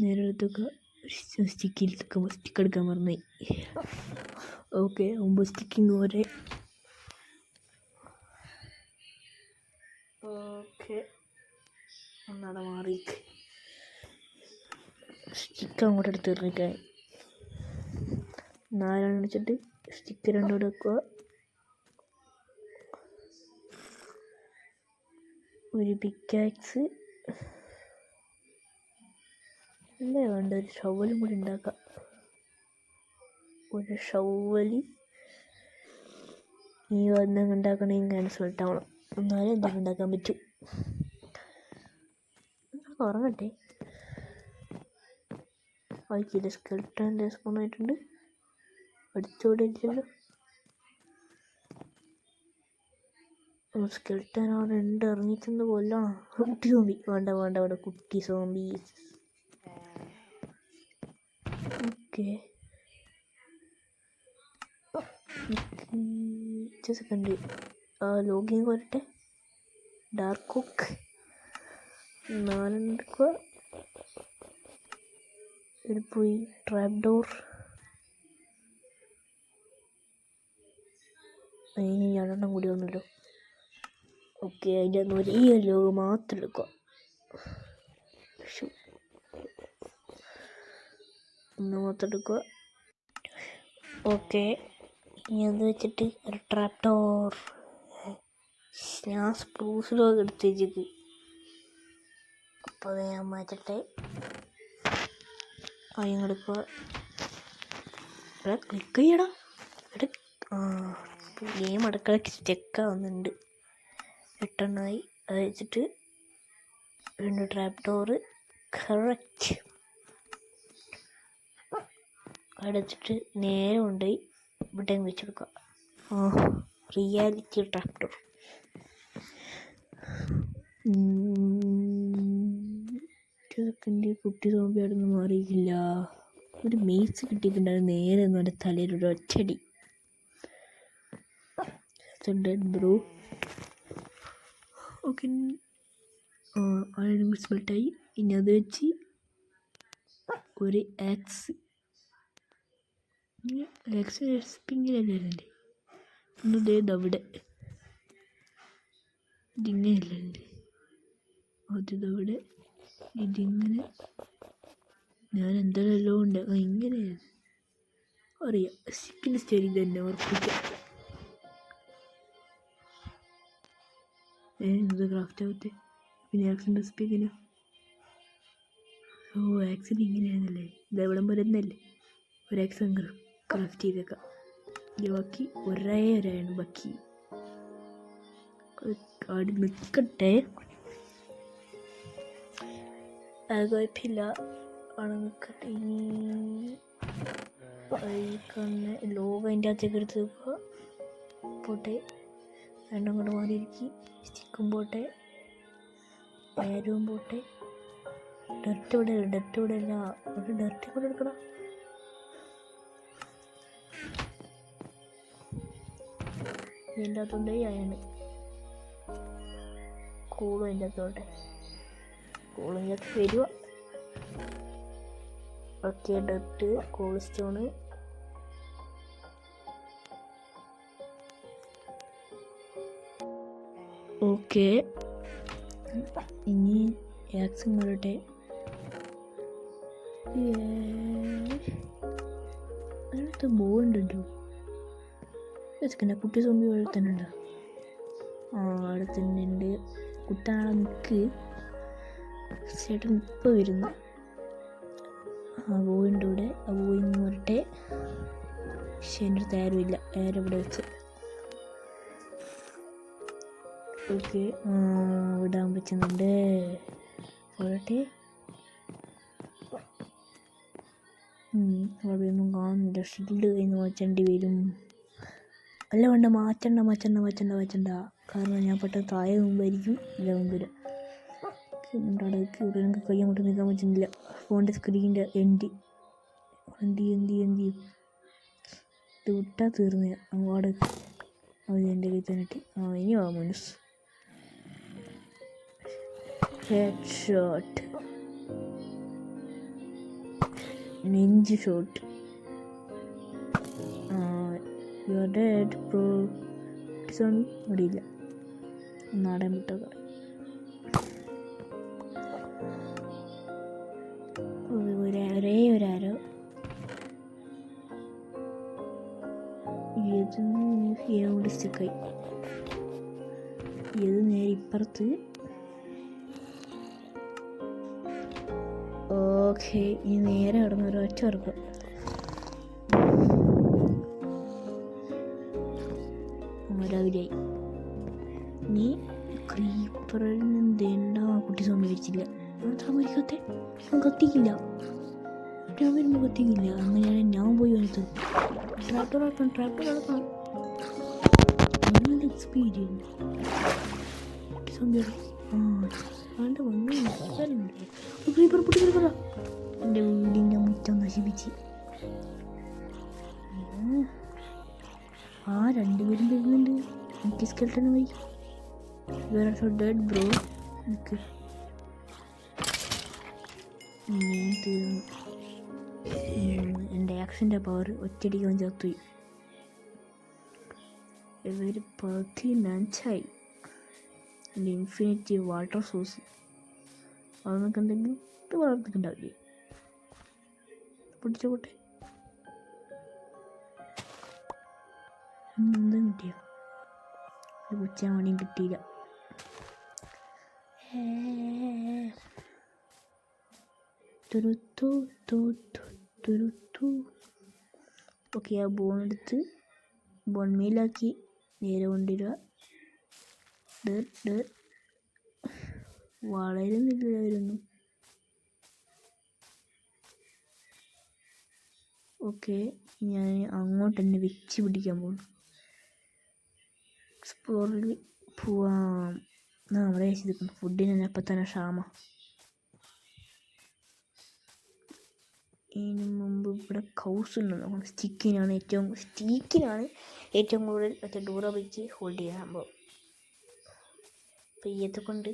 നേരെ എടുത്തൊക്കെ സ്റ്റിക്ക് എടുക്കാൻ മറന്നായി. ഓക്കെ, 9 സ്റ്റിക്കിങ് വരെ. ഓക്കെ, ഒന്നാടെ മാറി സ്റ്റിക്ക് അങ്ങോട്ട് എടുത്ത് എറിഞ്ഞിക്കാൻ. 4 വെച്ചിട്ട് സ്റ്റിക്ക് 2 എടുക്കുക. ഒരു പിക്കാക്സ് അല്ലേ വേണ്ട. ഒരു ഷവലും കൂടി ഉണ്ടാക്കാം. ഒരു ഷവല് ഈ എന്തെങ്കിലും ഉണ്ടാക്കണമെങ്കിൽ ക്യാൻസൽ ആവണം. എന്നാലും എന്തെങ്കിലും ഉണ്ടാക്കാൻ പറ്റും. ഉറങ്ങട്ടെ. വായിക്കില്ല. സ്കെൽട്ടൻ്റെ സ്പോൺ ആയിട്ടുണ്ട്. അടുത്തോടെ ഇല്ലല്ലോ. സ്കെൽട്ടൻ അവിടെ ഉണ്ട്. ഇറങ്ങിച്ചെന്ന് കൊല്ലണം. കുട്ടി സോംബി. വേണ്ട അവിടെ കുട്ടി സോംബി. ഓക്കെ, സെക്കൻഡ് ലോഗിൻ വരട്ടെ. ഡാർക്ക് കുക്ക് 4 എടുക്കുക. ഇവിടെ പോയി ട്രാപ്പ് ഡോർ. അതിന് രണ്ടെണ്ണം കൂടി വന്നല്ലോ. ഓക്കെ, അതിൻ്റെ അന്ന് ഈ ഒരു ലോഗ് മാത്രം എടുക്കുക. ഒന്ന് മാത്രം എടുക്കുക. ഓക്കെ, ഇനി അത് വെച്ചിട്ട് ഒരു ട്രാപ്പ് ഡോർ. ഞാൻ സ്പ്രൂസ് ലോഗ് എടുത്ത് വെച്ചിട്ട്, അപ്പോൾ അത് ഞാൻ മാറ്റട്ടെ. അതിനെടുക്കുക. ഇവിടെ ക്ലിക്ക് ചെയ്യടാ. ഇവിടെ ഗെയിം അടുക്കളക്ക് സ്റ്റെക്കാവുന്നുണ്ട്. 8 എണ്ണമായി. അത് വെച്ചിട്ട് 2 ട്രാപ്പ് ഡോറ്. കറക്റ്റ് അവിടെ വെച്ചിട്ട് നേരെ കൊണ്ടുപോയി ഇവിടെ വെച്ചെടുക്കുക. Reality trap door. കുട്ടി സോമ്പി അവിടെ നിന്ന് മാറിയില്ല. ഒരു മീസ് കിട്ടിയിട്ടുണ്ടായിരുന്നു. നേരെ നമ്മുടെ തലയിലൊരു ഒറ്റടി. ബ്രോ ഓക്കെ, അയൺ സ്മെൽട്ടായി. ഇനി അത് വെച്ച് ഒരു ആക്സ് പിങ്ങിലല്ലേ ഒന്നിതവിടെ ഇതിങ്ങനെയല്ലേ, അതിതവിടെ ഇതിങ്ങനെ. ഞാൻ എന്തായാലും ഉണ്ട് ഇങ്ങനെയാണ് അറിയാം. പിന്നെ സ്റ്റഡി തന്നെ ഉറപ്പിക്കാം. ഇത് ക്രാഫ്റ്റ് ആവത്തെ. പിന്നെ ആക്സിൻ്റെ സ്പീക്കിന് ആക്സിന് ഇങ്ങനെയാണല്ലേ. ഇതെവിടം വരുന്നല്ലേ. ഒരു ആക്സ് ക്രാഫ്റ്റ് ചെയ്തേക്കാം. ബാക്കി ഒരാണ് ബാക്കി. കാടി നിൽക്കട്ടെ, കുഴപ്പമില്ല. അവിടെ നിൽക്കട്ടെ. ഇനി ലോഗ് അതിൻ്റെ അകത്തേക്ക് എടുത്ത് വെക്കുക. പോട്ടെ, രണ്ടും കൊണ്ട് മാറിയിരിക്കും. സ്റ്റിക്കും പോട്ടെ, പേരും പോട്ടെ. ഡർട്ട് ഇവിടെ അല്ല. ഒരു ഡർട്ട് കൂടെ എടുക്കണം. ഇതിൻ്റെ അകത്തുണ്ട് അയാണ് കൂളും. അതിൻ്റെ അകത്തോട്ടെ കൂളിൻ്റെ അകത്ത് വരുക. Okay, dirt, call stone. Okay, ഇനി ആക്സും വരട്ടെ. അതിനകത്ത് ബോളുണ്ടല്ലോ. പിന്നെ കുട്ടി സോമ്പി പോലെ തന്നെ ഉണ്ടോ? അവിടെ തന്നെ ഉണ്ട്. കുട്ടാളെ നിൽക്ക്. ചേട്ടൻ ഇപ്പോൾ വരുന്നു. ബോയിൻ്റെ കൂടെ ബോയിന്ന് വരട്ടെ. പക്ഷെ എൻ്റെ അടുത്ത് ആരുമില്ല. ആരവിടെ വെച്ച് ഓക്കെ വിടാൻ പറ്റുന്നുണ്ട്. പോരട്ടെ. അവിടെ ഒന്നും കാണുന്നില്ല. ഷീൽഡ് കഴിഞ്ഞ് മാറ്റേണ്ടി വരും. അല്ല വേണ്ട, മാറ്റണ്ട. കാരണം ഞാൻ പെട്ടെന്ന് താഴെ മുമ്പായിരിക്കും. ഇല്ല മുമ്പിൽ ഇവിടെ എനിക്ക് കൈ അങ്ങോട്ട് നിൽക്കാൻ പറ്റുന്നില്ല. ഫോണിൻ്റെ സ്ക്രീനിൻ്റെ എന്ത് ഇത് വിട്ടാൽ തീർന്ന അങ്ങോട്ട് അത് എൻ്റെ കയ്യിൽ തന്നിട്ട്. ഇനി മനസ്സ് ഹെഡ് ഷോട്ട്, നെഞ്ച് shot. You are dead bro. മടിയില്ല, നാടൻ വിട്ടത്. ഒരേ ഒരാരോ ഏത് ഡിസ്റ്റിക്കായി. ഇത് നേരെ ഇപ്പുറത്ത്. ഓക്കെ, ഇനി നേരെ കിടന്ന ഒരു ഒറ്റ ഉറക്കം. രാവിലെയായി. നീ ക്രീപ്പറിൽ നിന്ന് എന്താ കുട്ടി സംഭവിച്ചില്ല. മാത്രം മരിക്കാത്തെ കത്തിക്കില്ല. ഞാൻ വരുമ്പോൾ കത്തിക്കില്ല. അങ്ങനെയാണ് ഞാൻ പോയി വന്നത്. ട്രാക്ടർ നടക്കണം. നല്ല എക്സ്പീരിയൻസ്. കുട്ടി സംഭവിച്ചു. ക്രീപ്പർ പൊട്ടിക്കില്ല. എൻ്റെ വീടിൻ്റെ മുറ്റം നശിപ്പിച്ച്. രണ്ടുപേരും വരുന്നുണ്ട്. എനിക്ക് സ്കെൽട്ടൺ പോയി. വേറെ ഡെഡ് ബ്രോ. എനിക്ക് ഞാൻ തീർന്നു. എൻ്റെ ആക്ഷൻ്റെ പവർ ഒറ്റയടിക്കാൻ ചത്തുപോയി. ഇവർ 15 എൻ്റെ ഇൻഫിനിറ്റി വാട്ടർ സോഴ്സ് അതൊക്കെ ഉണ്ടെങ്കിൽ ഇത് വളർത്തിട്ടുണ്ടാവില്ലേ. പൊട്ടിച്ച പൊട്ടെ എന്തും കിട്ടിയ കുച്ചാൻ വേണ്ടിയും കിട്ടിയില്ല. ഓക്കെ, ആ ബോണെടുത്ത് ബോൺമേലാക്കി നേരെ കൊണ്ടുവരിക. വളരുന്നില്ലായിരുന്നു. ഓക്കെ, ഞാൻ അങ്ങോട്ട് തന്നെ വെച്ച് പിടിക്കാൻ പോകുന്നു. എക്സ്പ്ലോറിൽ പോവാം. അവിടെ വെച്ചിരിക്കുന്നു. ഫുഡിന് തന്നെ അപ്പം തന്നെ ക്ഷാമ. ഇതിന് മുമ്പ് ഇവിടെ കൗസ് ഉണ്ടെന്ന്. സ്റ്റിക്കിനാണ് ഏറ്റവും കൂടുതൽ ഡ്യൂറബിലിറ്റി ഹോൾഡ് ചെയ്യാൻ സംഭവം. അപ്പം ഇത് കൊണ്ട്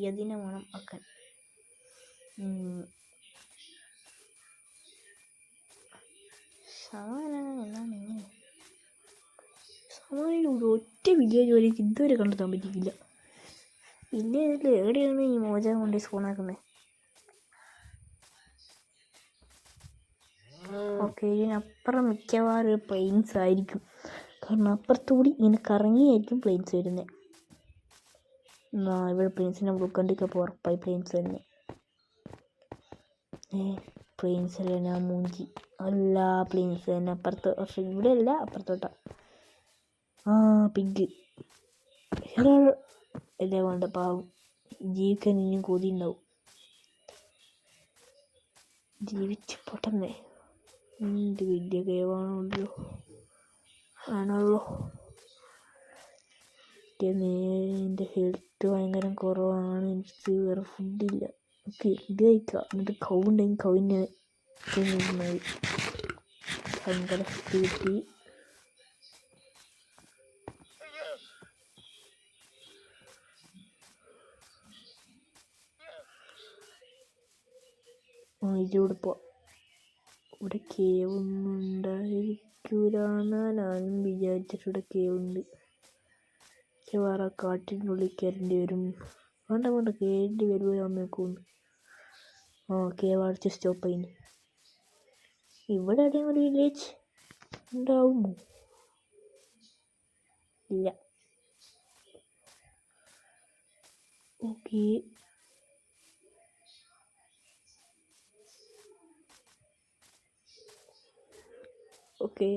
ഇതിനെ വേണം ആക്കാൻ. സാമാനിലൂടെ ഒറ്റ വില്ലേജ് വരെ ഇതുവരെ കണ്ടെത്താൻ പറ്റിയില്ല. വില്ലേജിൽ എവിടെയാണ് ഈ മോചനം കൊണ്ട് സ്പോണാക്കുന്നത്? ഓക്കെ, ഇതിനപ്പുറം മിക്കവാറും പ്ലെയിൻസ് ആയിരിക്കും. കാരണം അപ്പുറത്തുകൂടി ഇങ്ങനെ കറങ്ങിയായിരിക്കും പ്ലെയിൻസ് വരുന്നത്. ഇവിടെ പ്ലെയിൻസിനെ ബ്ലൂക്കണ്ടിക്കൊക്കെ ഉറപ്പായി പ്ലെയിൻസ് തന്നെ. പ്ലെയിൻസ് അല്ല, ഞാൻ മൂഞ്ചി. അല്ല, പ്ലെയിൻസ് തന്നെ അപ്പുറത്ത്. പക്ഷെ ഇവിടെ അല്ല, അപ്പുറത്തോട്ടാ. പിഗ് അല്ലേ വേണ്ട. പാവം ജീവിക്കാൻ ഇനിയും കൊതി ഉണ്ടാവും. ജീവിച്ച് പൊട്ടന്നേ. എന്ത് വലിയ കേവാണല്ലോ. എൻ്റെ ഹെൽത്ത് ഭയങ്കര കുറവാണ്. എനിക്ക് വേറെ ഫുഡില്ല. ഓക്കെ, ഇത് കഴിക്കാം. എന്നിട്ട് കവുണ്ടെങ്കിൽ കവിന് ഭയങ്കര കിട്ടി. ഇതിലൂടെ പോവാം. ഇവിടെ കേവൊന്നും ഉണ്ടായിരിക്കൂലെന്നാ ഞാനും വിചാരിച്ചിട്ട്. കേവുണ്ട്. വേറെ കാട്ടിനുള്ളിൽ കയറേണ്ടി വരും. വേണ്ട കയറേണ്ടി വരുമ്പോൾ അമ്മയ്ക്കൊന്ന്. കേവ് അടിച്ച് സ്റ്റോപ്പ് ചെയ്യുന്നു. ഇവിടെ എവിടെയും ഒരു വില്ലേജ് ഉണ്ടാവുമോ? ഇല്ല. ഓക്കെ,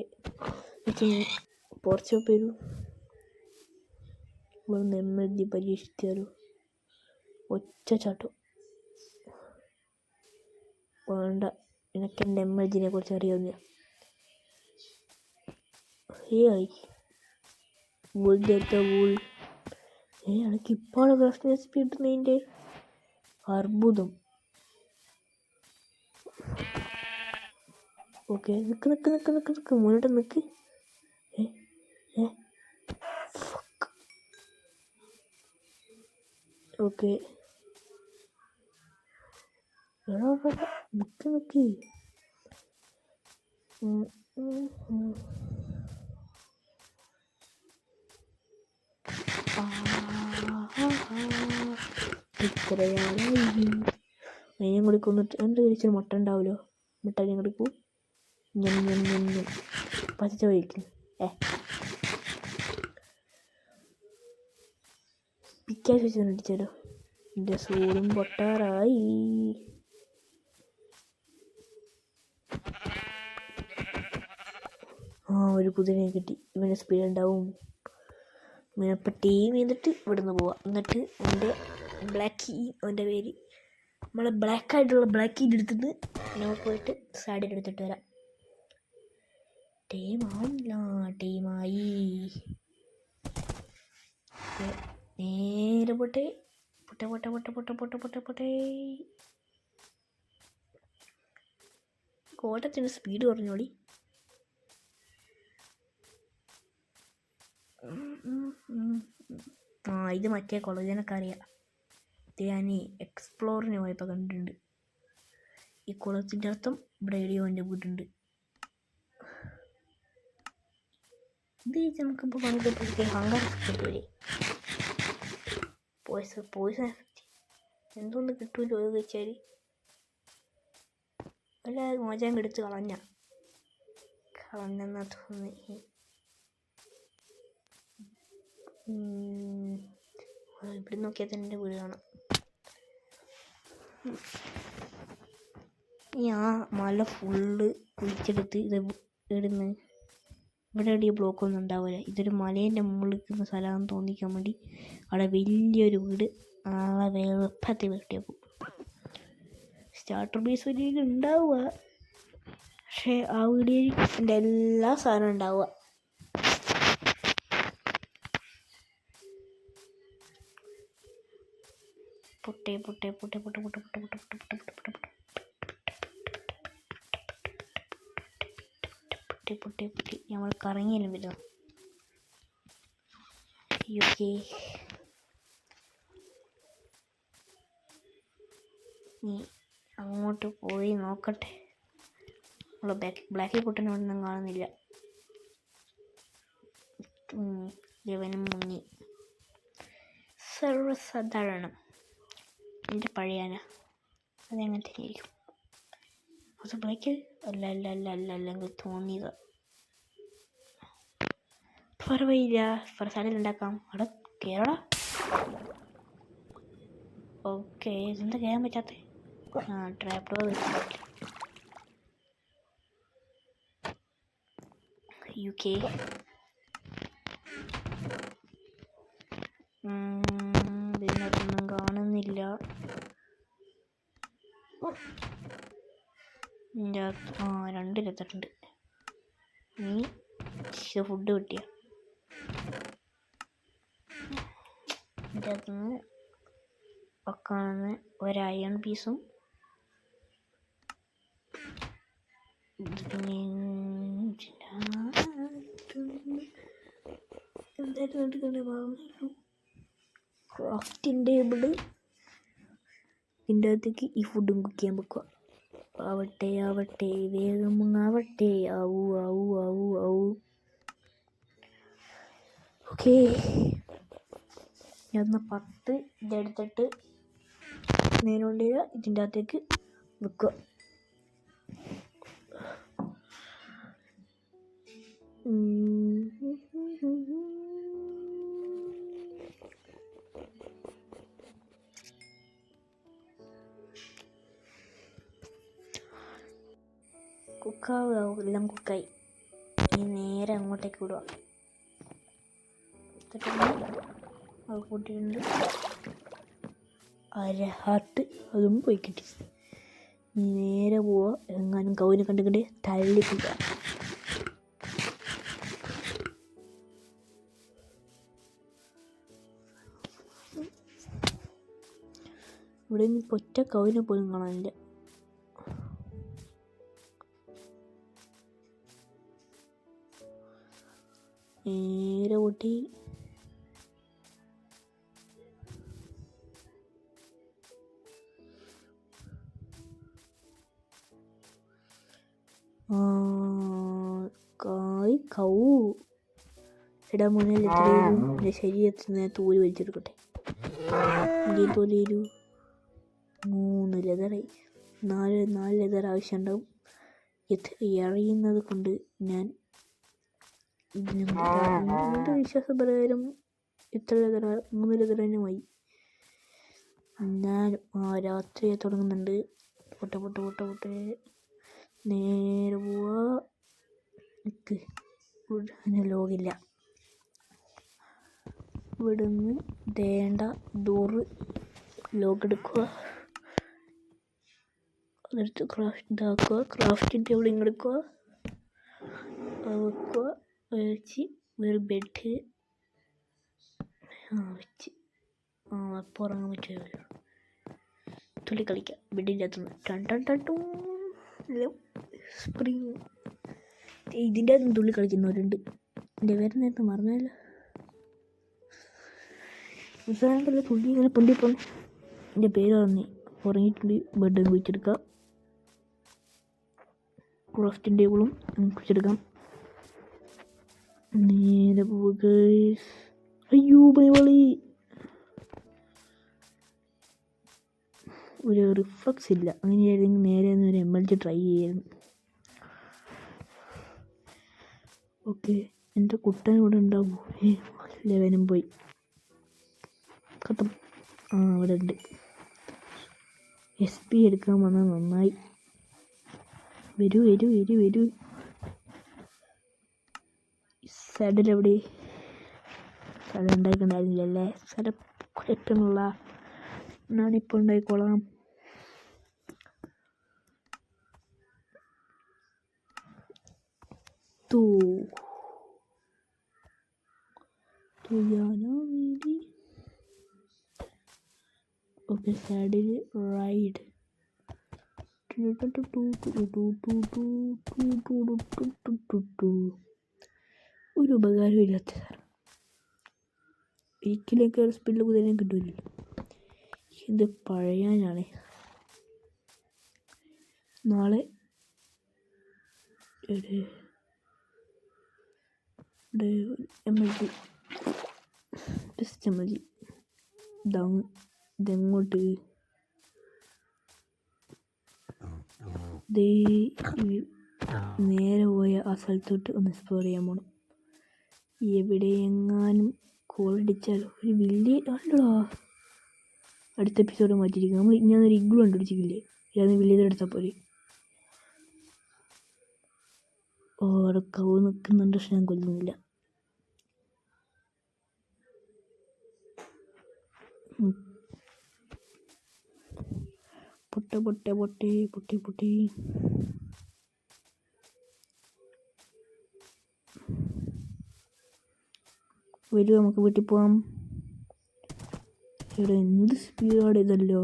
പോർച്ച് വരൂ. നെമ്മതി പരീക്ഷിച്ചാലോ. ഒറ്റ ചാട്ടം വേണ്ട. എനിക്ക് എൻ്റെ എമ്മജിനെ കുറിച്ച് അറിയാവുന്ന. എനിക്ക് ഇപ്പോഴാണ് ക്രാഫ്റ്റ് റെസിപ്പി കിട്ടുന്നതിൻ്റെ അർബുദം. ഓക്കെ, നിക്ക് മുന്നോട്ട് നിക്ക്. ഓക്കെ, നിക്ക്. ഇത്രയാണ്. അതിനും കൂടി കൊന്നിട്ട് എന്ത് കഴിച്ചാൽ മുട്ട ഉണ്ടാവുമല്ലോ. മുട്ടനും കൊടുക്കൂ. പച്ച വയ്ക്കും. പിക്കാസ് വെച്ച് അടിച്ചാലോ. എൻ്റെ സൂറും പൊട്ടാറായി. ഒരു കുതിരയെ കിട്ടി. ഇവന് സ്പീഡ് ഉണ്ടാവും. ഇവനപ്പം ടീം ചെയ്തിട്ട് ഇവിടുന്ന് പോവാം. എന്നിട്ട് എൻ്റെ ബ്ലാക്ക് അവൻ്റെ പേര് നമ്മളെ ബ്ലാക്കായിട്ടുള്ള ബ്ലാക്കിൻ്റെ എടുത്തിട്ട് നമുക്ക് പോയിട്ട് സാഡിൽ എടുത്തിട്ട് വരാം. ടീമായി. നേരെ പൊട്ടെ. കോട്ടത്തിന് സ്പീഡ് കുറഞ്ഞോളി. ഇത് മറ്റേ കോളേജിനൊക്കെ അറിയാം. ഇത് ഞാൻ എക്സ്പ്ലോറിന് പോയപ്പോൾ കണ്ടിട്ടുണ്ട്. ഈ കുളത്തിൻ്റെ അർത്ഥം ഇവിടെ എവിടെയോ എൻ്റെ വീടുണ്ട്. ഇത് നമുക്കിപ്പോൾ പണിതൊക്കെ ഹങ്കാരല്ലേ പോയിസൺ എഫക്റ്റ് എന്തൊന്ന് കിട്ടുമല്ലോ അത് വെച്ചാൽ എല്ലാവരും മജാൻ എടുത്ത് കളഞ്ഞെന്നാ തോന്നി. ഇവിടെ നോക്കിയാൽ തന്നെ എൻ്റെ വീട് കാണാം. ആ മല ഫുള്ള് കുഴിച്ചെടുത്ത് ഇത് ഇടുന്ന് ഇവിടെ എവിടെയും ബ്ലോക്കൊന്നും ഉണ്ടാവില്ല. ഇതൊരു മലേൻ്റെ മുകളിൽ നിൽക്കുന്ന സ്ഥലമാണെന്ന് തോന്നിക്കാൻ വേണ്ടി അവിടെ വലിയൊരു വീട് എളുപ്പത്തിൽ വെട്ടിയാക്കും. സ്റ്റാർട്ടർ ബേസ് വീട് ഉണ്ടാവുക, പക്ഷേ ആ വീഡിയോയിൽ എൻ്റെ എല്ലാ സാധനവും ഉണ്ടാവുക. പൊട്ടേ പൊട്ടേ പൊട്ടേ പൊട്ടേ പൊട്ടേ പൊട്ടേ പൊട്ടേ പൊട്ടേ പൊട്ടേ പൊട്ടേ പൊട്ടി പൊട്ടി പൊട്ടി നമ്മൾ കറങ്ങിയാലും വരും. ഓക്കെ, നീ അങ്ങോട്ട് പോയി നോക്കട്ടെ. നമ്മൾ ബ്ലാക്കി പൊട്ടനെ ഒന്നും കാണുന്നില്ല. ദേവനും മുങ്ങി. സർവ്വസാധാരണം എൻ്റെ പഴയാന അതെങ്ങനെ തന്നെയായിരിക്കും. അത് ബ്ലാക്ക് അല്ലെങ്കിൽ തോന്നിയത് പറവയില്ല. സ്ഥലം ഉണ്ടാക്കാം. അവിടെ കേരള ഓക്കെ. ഇതെന്താ കയറാൻ പറ്റാത്ത ട്രാപ്പ് ഡോർ വെച്ചിട്ട് UK ഇതിനകത്തൊന്നും കാണുന്നില്ല. രണ്ടിലെത്തിട്ടുണ്ട്. നീ ഫുഡ് കിട്ടിയ ഇതിൻ്റെ അകത്തുനിന്ന് വെക്കാണെന്ന് ഒരു അയൺ പീസും ക്രാഫ്റ്റിംഗ് ടേബിള്. ഇതിൻ്റെ അകത്തേക്ക് ഈ ഫുഡും കുക്ക് ചെയ്യാൻ വെക്കുക. ആവട്ടെ ആവട്ടെ വേഗം ആവട്ടെ. ആവൂ ആവൂ ആവൂ ആവൂ. ഓക്കെ, ഞാൻ 10 ഇതെടുത്തിട്ട് നേരെ ഇതിൻ്റെ അകത്തേക്ക് വെക്കുക. എല്ലാം കുക്കായി. ഇനി നേരെ അങ്ങോട്ടേക്ക് വിടുക. അത് കൂട്ടിയിട്ടുണ്ട്. ഹാർട്ട് അതും പോയി കിട്ടി. നേരെ പോവുക. എങ്ങാനും കൗവിനെ കണ്ടുകൊണ്ട് തള്ളിക്കുക. ഇവിടെ നിന്ന് ഒറ്റ കൗവിനെ പോലും കാണാനില്ല. നേരെ കൂട്ടി കൗ എടാ മുന്നിൽ എത്രയും എൻ്റെ ശരീരത്തിൽ നിന്ന് തോല് വലിച്ചെടുക്കട്ടെ. ഇന്ത്യൻ തോല് 3 ലെതറായി. 4 ലെതർ ആവശ്യമുണ്ടാവും. എറിയുന്നത് കൊണ്ട് ഞാൻ എൻ്റെ വിശ്വാസപ്രകാരം ഇത്ര 3 ലെതറിനുമായി. ഞാൻ രാത്രിയെ തുടങ്ങുന്നുണ്ട്. പൊട്ടെ നേരെ പോവാ. ലോകില്ല. ഇവിടുന്ന് വേണ്ട ഡോറ് ലോക്ക് എടുക്കുക. അതെടുത്ത് ക്രാഫ്റ്റിംഗ് ടേബിൾ ഇങ്ങെടുക്കുക. വെക്കുക. വെച്ച് ഒരു ബെഡ് വെച്ച് അപ്പോൾ ഉറങ്ങാൻ പറ്റുമല്ലോ. തുള്ളി കളിക്കാം ബെഡിൻ്റെ അകത്തുനിന്ന്. സ്പ്രിങ്. ഇതിൻ്റെ അകത്തുനിന്ന് തുള്ളി കളിക്കുന്നവരുണ്ട്. എൻ്റെ പേര് നേരത്തെ മറന്നല്ലോ. ഉദാഹരണത്തിൽ തുള്ളി ഇങ്ങനെ പൊണ്ടിപ്പോന്ന് എൻ്റെ പേര് പറഞ്ഞ് ഉറങ്ങിയിട്ടുണ്ട്. ബെഡ് കുഴിച്ചെടുക്കുക. ക്രാഫ്റ്റിംഗ് ടേബിളും കുറിച്ചെടുക്കാം. നേരെ പോവുക. അയ്യോ പണിവാളി, ഒരു റിഫ്ലക്സ് ഇല്ല. അങ്ങനെയായിരുന്നെങ്കിൽ നേരെ ഒരു MLG ട്രൈ ചെയ്യായിരുന്നു. ഓക്കെ, എൻ്റെ കുട്ടൻ ഇവിടെ ഉണ്ടാവും. ലെവനും പോയി കത്തം. അവിടെ ഉണ്ട്. SP എടുക്കാൻ വന്നാൽ നന്നായി. വരൂ. സൈഡിലെവിടെ സ്ഥലം ഉണ്ടായിട്ടുണ്ടായിരുന്നില്ലല്ലേ? സ്ഥലം കുഴപ്പമില്ല, ഞാനിപ്പോൾ ഉണ്ടായിക്കോളാം. ഓക്കെ, സൈഡിൽ റൈഡ്. ഒരു ഉപകാരം ഇല്ലാത്ത സാർ. ഒരിക്കലേക്ക് സ്പീഡിൽ കുതിരാൻ കിട്ടൂല. ഇത് പഴയാനാണ്. നാളെ MLG ബെസ്റ്റ് MLG ഇതെങ്ങോട്ട്? നേരെ പോയ ആ സ്ഥലത്തോട്ട് ഒന്ന് എക്സ്പ്ലോർ ചെയ്യാൻ പോകണം. എവിടെയെങ്ങാനും കോളടിച്ചാലോ. ഒരു വലിയ അല്ലടാ, അടുത്ത എപ്പിസോഡ് മാറ്റിയിരിക്കും. നമ്മൾ ഞാനൊരു ഇഗ്ലു കണ്ടുപിടിച്ചിട്ടില്ലേ? ഇല്ലാതെ വലിയത് എടുത്താൽ പോലെ. അവിടെ കവ് നിൽക്കുന്നുണ്ട്, പക്ഷെ ഞാൻ കൊല്ലുന്നില്ല. പൊട്ടി. വരൂ, നമുക്ക് വീട്ടിൽ പോവാം. ഇവിടെ എന്ത് സ്പീഡാണ് ഇതല്ലോ.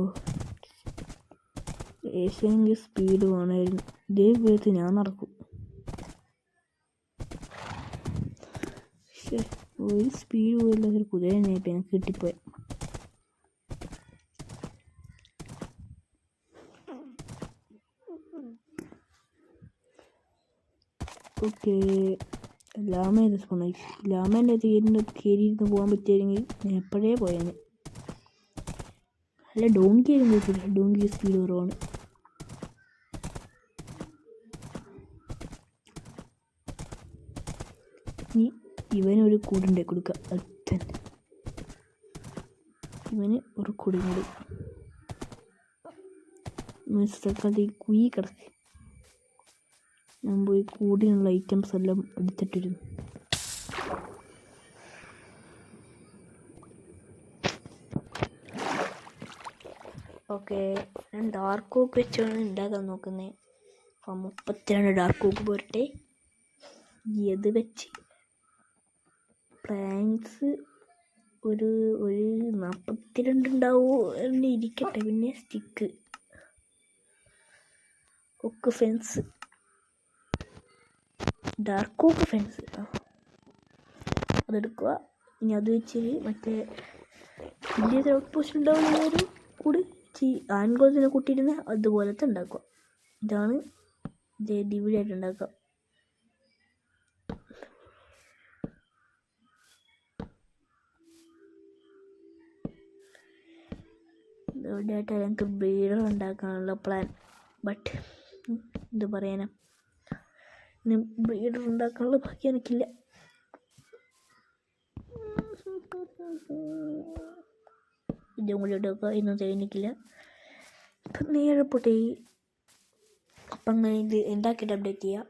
ഏഷ്യനെങ്കിൽ സ്പീഡ് വേണമായിരുന്നു. ഇതേ വേഗത്തിൽ ഞാൻ നടക്കും. പക്ഷേ ഒരു സ്പീഡ് പോയില്ല. ഒരു കുതിര തന്നെയായിട്ട് എനിക്ക് കിട്ടിപ്പോയി. ഓക്കെ, ലാമേൻ്റെ സ്പോണായി. ലാമേൻ്റെ കയറിയിരുന്ന് പോകാൻ പറ്റിയിരുന്നെങ്കിൽ ഞാൻ എപ്പോഴേ പോയേനെ. അല്ല, ഡോങ്കി ആയിരുന്നു കുഴപ്പമില്ല. ഡോങ്കി സ്പീഡ് കുറവാണ്. ഇനി ഇവനൊരു കൂടുണ്ടായി കൊടുക്കുക. അത്തൻ ഇവന് ഒരു കൂടും കൂടി തൽക്കാലത്ത് ഈ കുയി കിടക്ക്. ഞാൻ പോയി കൂടിനുള്ള ഐറ്റംസ് എല്ലാം എടുത്തിട്ടിരുന്നു. ഓക്കെ, ഞാൻ ഡാർക്ക് ഓക്ക് വെച്ചാണ് ഉണ്ടാക്കാൻ നോക്കുന്നത്. അപ്പം 32 ഡാർക്ക് ഓക്ക് പോരട്ടെ. ഇത് വെച്ച് പ്ലാങ്ക്സ് ഒരു 42 ഉണ്ടാവുമോ എന്ന് ഇരിക്കട്ടെ. പിന്നെ സ്റ്റിക്ക് ഒക്കെ ഫെൻസ്, ഡാർക്ക് ഓക്ക് ഫെൻസ് അതെടുക്കുക. ഇനി അത് വെച്ച് മറ്റേ വലിയ ഔട്ട് പോസ്റ്റ് ഉണ്ടാവുന്ന ഒരു കൂടി ആൺകോളത്തിനെ കൂട്ടിയിരുന്ന് അതുപോലത്തെ ഉണ്ടാക്കുക. ഇതാണ് ഡിവിഡായിട്ട് ഉണ്ടാക്കുക. ഇവിടെയായിട്ട് ഞങ്ങൾക്ക് ബ്രീഡർ ഉണ്ടാക്കാനുള്ള പ്ലാൻ. ബട്ട് എന്ത് പറയാനാ, ബ്രീഡർ ഉണ്ടാക്കാനുള്ള ബാക്കി എനിക്കില്ല. ഇതും കൂടി എടുക്കുക. ഇന്നും എനിക്കില്ല. ഇപ്പം നേരെ പൊട്ടി. അപ്പം അങ്ങനെ ഇത് ഉണ്ടാക്കിയിട്ട് അപ്ഡേറ്റ് ചെയ്യാം.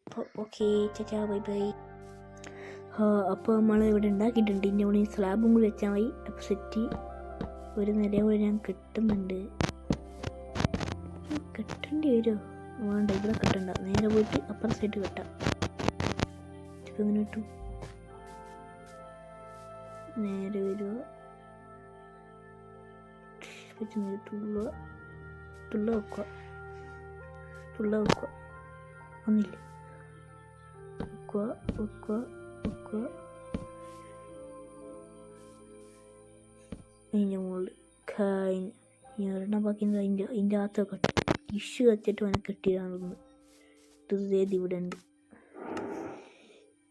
അപ്പോൾ ഓക്കെ, ചാ ബൈ ബൈ. അപ്പോൾ നമ്മൾ ഇവിടെ ഉണ്ടാക്കിയിട്ടുണ്ട്. ഇനി അവിടെ സ്ലാബും കൂടി വെച്ചാൽ മതി. അപ്പോൾ സെറ്റ് ഒരു നിലയും കൂടി ഞാൻ കെട്ടുന്നുണ്ട്. കെട്ടേണ്ടി വരുമോ? വേണ്ട, ഇവിടെ കെട്ടണ്ട. നേരെ പോയിട്ട് അപ്പുറം സൈഡ് കെട്ടാം. ഇങ്ങനെ ഇട്ടു. നേരെ വരുമോ? തുള്ള വെക്കുക. ഒന്നില്ലേ? വെക്കുക. അതിൻ്റെ മുകളിൽ കഴിഞ്ഞ ഒരെണ്ണം ബാക്കി അതിൻ്റെ അകത്ത് കെട്ടും. ഇഷ്യൂ വെച്ചിട്ട് വേണം കെട്ടിയിടാനുള്ളത്. അടുത്തത് ഇവിടെ ഉണ്ട്.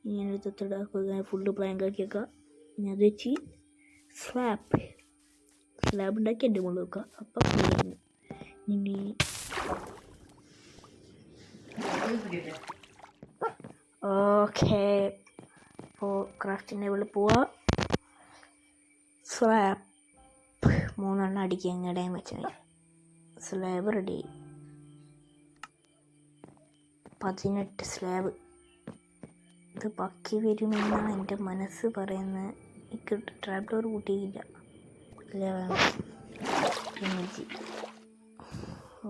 ഇങ്ങനെ തൊത്തിടാക്കുക, ഫുള്ള് പ്ലാങ്ക് ആക്കിയേക്കുക. ഇനി അത് വെച്ച് സ്ലാബ് ഉണ്ടാക്കി എൻ്റെ മുകളിൽ വെക്കുക. അപ്പം ഇനി ഓക്കെ, അപ്പോൾ ക്രാഫ്റ്റിംഗ് ടേബിളിൽ പോവാ. സ്ലാബ് 3 എണ്ണം അടിക്കുക. എങ്ങടെയും വെച്ചാൽ സ്ലാബ് റെഡി. 18 സ്ലാബ്. ഇത് ബാക്കി വരുമെന്നാണ് എൻ്റെ മനസ്സ് പറയുന്നത്. എനിക്ക് ട്രാപ്പ് ഡോർ കൂട്ടിയില്ല.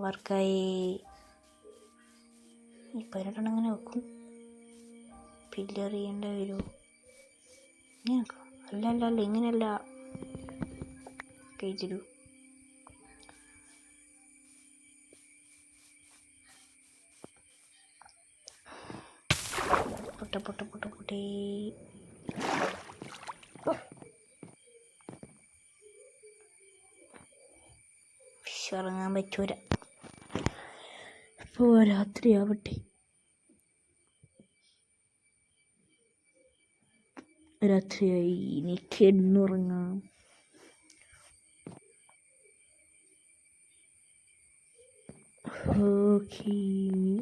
വർക്കായി. ഈ 18 അങ്ങനെ വെക്കും. പില്ലർ ചെയ്യേണ്ട വരുമോ? അല്ല ഇങ്ങനെയല്ല കഴിച്ചിടൂ. പൊട്ടേ ഇറങ്ങാൻ പറ്റൂല. ഇപ്പോൾ രാത്രിയാവട്ടെ. രാത്രിയായി, എനിക്ക് എണ്ണുറങ്ങാം. ഓക്കെ,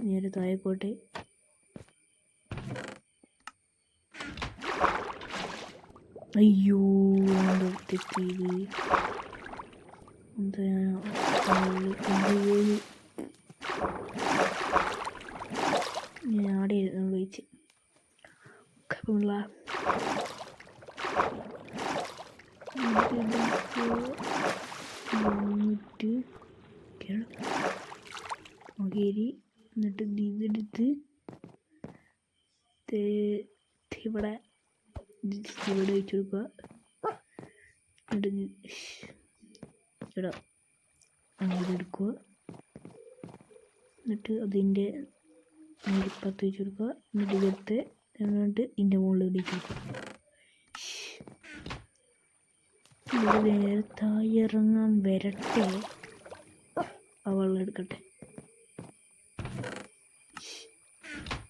നേരെ താഴെക്കോട്ടെ. അയ്യോ, തെറ്റിയത്. എന്താ ഞാൻ ആടെ കഴിച്ച് മകേരി. എന്നിട്ട് ഇതെടുത്ത് ഇവിടെ വെച്ച് കൊടുക്കുക. ഇവിടെ ഇതെടുക്കുക. എന്നിട്ട് അതിൻ്റെ ഇപ്പുറത്ത് വെച്ച് കൊടുക്കുക. എന്നിട്ട് ഇതെടുത്ത് ഇതിൻ്റെ മുകളിൽ ഇടിച്ചു നേരെ താഴെ ഇറങ്ങാൻ വരട്ടെ. ആ വെള്ളം എടുക്കട്ടെ.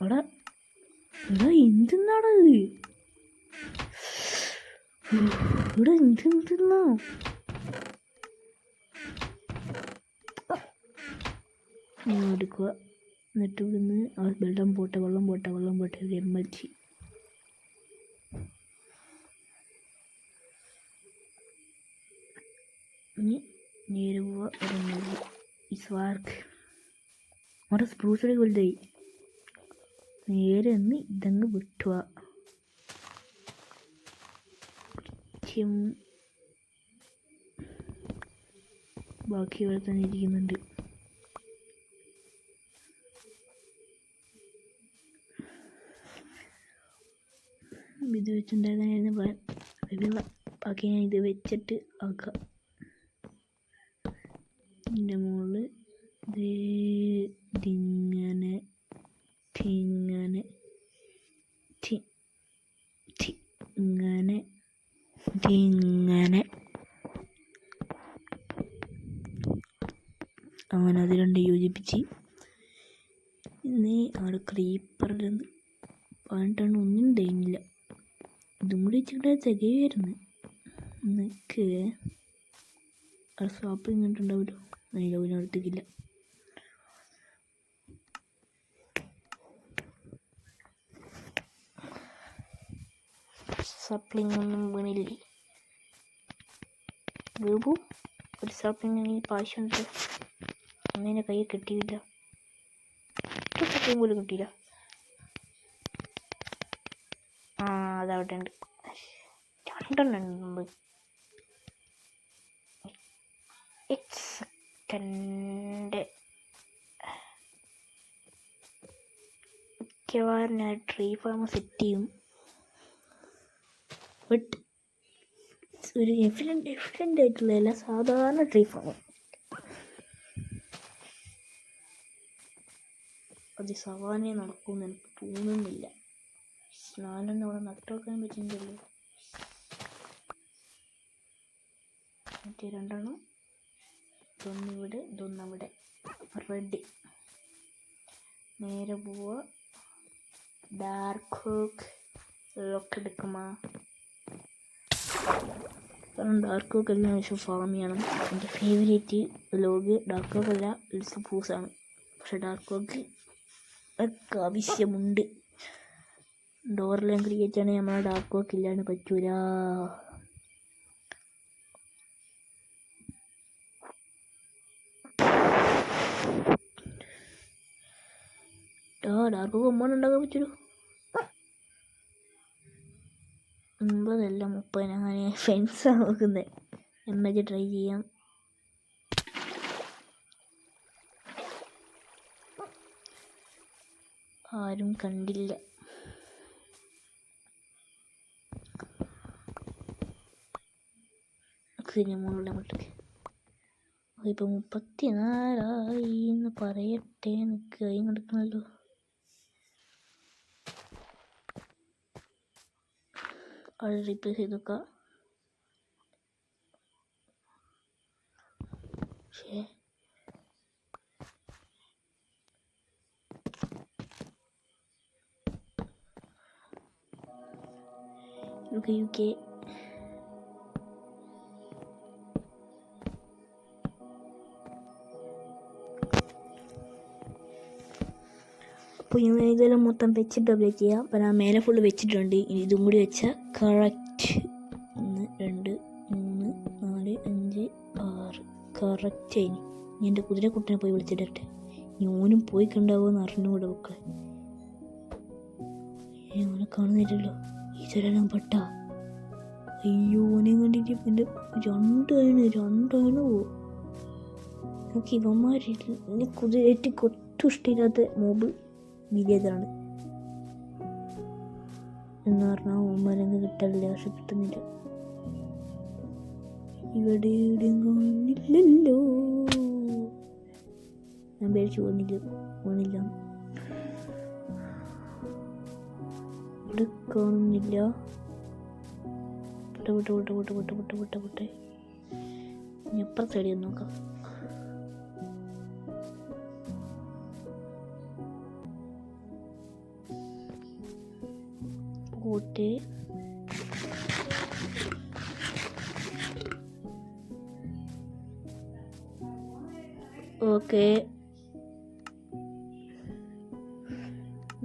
എടാ എന്തെന്നാടാ ഇവിടെ എന്തെന്നാ? എടുക്കുക. എന്നിട്ട് ഇവിടുന്ന് വെള്ളം പോട്ടെ എമ്മച്ചി. ഇനി നേരെ പോവുക. ഈ സ്വാർക്ക് അവിടെ സ്പ്രൂസ് വലുതായി. നേരെ ഒന്ന് ഇതങ്ങ് വിട്ടുക. ബാക്കി ഇവിടെ തന്നെ ഇരിക്കുന്നുണ്ട്. ഇത് വെച്ചിട്ടുണ്ടായിരുന്നു ബാക്കി ഞാൻ ഇത് വെച്ചിട്ട് ആക്കാം. ഇതിൻ്റെ മുകളിൽ ഇങ്ങനെ അങ്ങനെ അത് രണ്ട് യോജിപ്പിച്ച്. ഇന്ന് അവിടെ ക്രീപ്പറിൽ പറഞ്ഞിട്ടാണ് ഒന്നും തേങ്ങില്ല. ഇതും കൂടി വെച്ചിട്ട് തികയായിരുന്നു. എന്നൊക്കെ അവിടെ സ്വാപ്പ് ഇങ്ങോട്ടുണ്ടാവുമല്ലോ. അതിൻ്റെ അടുത്തേക്കില്ല. സപ്ലിംഗ് ഒന്നും വീണില്ലേ? വീണു. ഒരു സപ്ലിംഗ് പാശുണ്ട്. ഒന്നിനെ കൈ കിട്ടിയില്ല. സപ്ലിംഗ് പോലും കിട്ടിയില്ല. അതവിടെ ഉണ്ട്. 2 ഉണ്ട്. സെക്കൻഡ് മിക്കവാറും ഞാൻ ട്രീ ഫാം സെറ്റ് ചെയ്യും. ബട്ട് ഒരു എഫിഷ്യൻ്റ് ആയിട്ടുള്ളതല്ല, സാധാരണ ട്രീ ഫാം. അത് സവാനെ നടക്കുമെന്ന് എനിക്ക് തോന്നുന്നില്ല. 4 അവിടെ നട്ടുവെക്കാൻ പറ്റുന്നില്ലല്ലോ. മറ്റേ 2 ഇതൊന്നിവിടെ, ഇതൊന്നവിടെ. റെഡി. നേരെ പോവുക. ഡാർക്ക് ലോക്ക് എടുക്കുമോ? കാരണം ഡാർക്ക് ഓക്ക് എല്ലാം ആവശ്യം ഫാം ചെയ്യണം. എൻ്റെ ഫേവറേറ്റ് ലോഗ് ഡാർക്ക് ഓക്ക് അല്ല, ലിസഫൂസാണ്. പക്ഷെ ഡാർക്ക് ഓക്ക് ഒക്കെ ആവശ്യമുണ്ട്. ഡോറെല്ലാം ക്രിയേറ്റ് ആണെങ്കിൽ നമ്മളെ ഡാർക്ക് ഓക്ക് ഇല്ലാണ്ട് പറ്റൂല. ഡാർക്ക് ഓക്ക് ഒമ്പത് ഉണ്ടാക്കാൻ പറ്റുമല്ലോ. 9 അല്ല 30. അങ്ങനെ ഫെൻസാണ് നോക്കുന്നത്. എമ്മക്ക് ട്രൈ ചെയ്യാം. ആരും കണ്ടില്ല. സിനിമകളുടെ മട്ടൊക്കെ ഇപ്പം 34 എന്ന് പറയട്ടെ. എനിക്ക് കൈ നടക്കണമല്ലോ. അത് റീപ്ലേസ് ചെയ്ത് വെക്കാം. പക്ഷേ UK അപ്പോൾ ഇനി ഇതെല്ലാം മൊത്തം വെച്ചിട്ട് അപ്ഡേറ്റ് ചെയ്യാം. അപ്പം ഞാൻ മേലെ ഫുള്ള് വെച്ചിട്ടുണ്ട്. ഇനി ഇതും കൂടി വെച്ചാൽ കറക്റ്റ് 1 2 3 4 5 6 കറക്റ്റ് ആയി. ഞാൻ എൻ്റെ കുതിരക്കുട്ടനെ പോയി വിളിച്ചിട്ടെ. ഓനും പോയി കണ്ടാവുമെന്ന് അറിഞ്ഞുകൂടെ മക്കളെ. ഓനെ കാണുന്നില്ലല്ലോ. ഈശ്വരൻ പെട്ട. അയ്യോ, ഓനെ കണ്ടിട്ട് എൻ്റെ രണ്ടാണ് പോവും. നമുക്ക് ഇവന്മാരില്ല. കുതിരേറ്റ് ഒട്ടും ഇഷ്ടമില്ലാത്ത മോബ് വില്ലേജാണ് എന്ന് പറഞ്ഞാൽ ഓന്മാരൊന്നും കിട്ടാനില്ല. പക്ഷെ കിട്ടുന്നില്ല. ഇവിടെ എവിടെയും കാണില്ലല്ലോ. ഞാൻ പേടിച്ച് പോണില്ല. ഇവിടെ കാണുന്നില്ല. വിട്ടെ. ഇനി എപ്പുറത്തെ സൈഡിൽ ഒന്ന് നോക്കാം. പോട്ടെ. ഓക്കെ,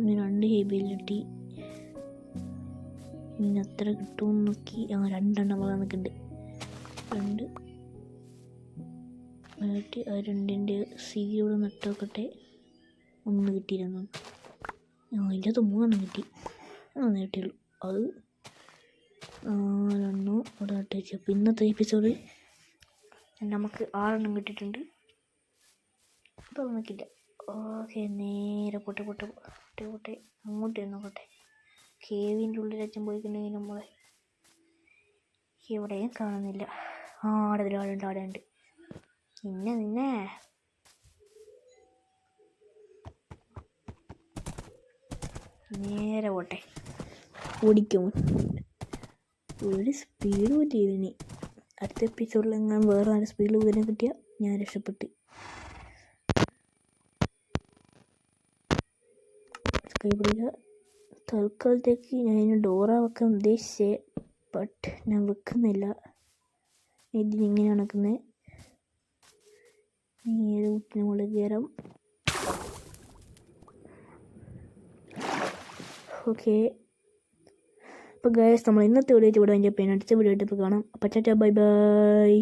2 ഹെബിലിറ്റി. ഇനി എത്ര കിട്ടുമെന്ന് നോക്കി. 2 വള നിൽക്കുന്നുണ്ട്. 2 ആയിട്ട് ആ 2ൻ്റെ സീയോട് നട്ട് നോക്കട്ടെ. 1 കിട്ടിയിരുന്നു. അതിൻ്റെ അത് 3 കിട്ടി. 1 കിട്ടിയുള്ളൂ. അത് 4 അവിടെ നട്ട് വെച്ചു. അപ്പോൾ ഇന്നത്തെ എപ്പിസോഡ് നമുക്ക് 6 കിട്ടിയിട്ടുണ്ട്. അപ്പോൾ അത് നോക്കില്ല. ഓക്കെ, നേരെ പോട്ടെ അങ്ങോട്ട് നോക്കട്ടെ. കേവിൻ്റെ ഉള്ളിൽ അച്ഛൻ പോയിട്ടുണ്ടെങ്കിൽ നമ്മളെ എവിടെയും കാണുന്നില്ല. അവിടെ ഉണ്ട്. നിന്നെ നേരെ പോട്ടെ. ഓടിക്കും. ഒരു സ്പീഡ് പറ്റിയതിന്. അടുത്ത എപ്പിസോഡിൽ ഞാൻ വേറെ നല്ല സ്പീഡിൽ കുതിരെ കിട്ടിയാൽ ഞാൻ രക്ഷപ്പെട്ട്. തൽക്കാലത്തേക്ക് ഞാൻ ഡോറ വെക്കാൻ ഉദ്ദേശിച്ചേ, ബട്ട് ഞാൻ വെക്കുന്നില്ല. ഇതിനിങ്ങനെയാണ് വെക്കുന്നത്. നേരെ കുട്ടിനെ മുകളിൽ കയറാം. ഓക്കെ, അപ്പോൾ ഗൈസ് നമ്മൾ ഇന്നത്തെ വീഡിയോ ഇവിടെ അടുത്ത വീഡിയോ ആയിട്ട് ഇപ്പോൾ കാണാം. അപ്പോൾ ടാറ്റാ, ബൈ ബൈ.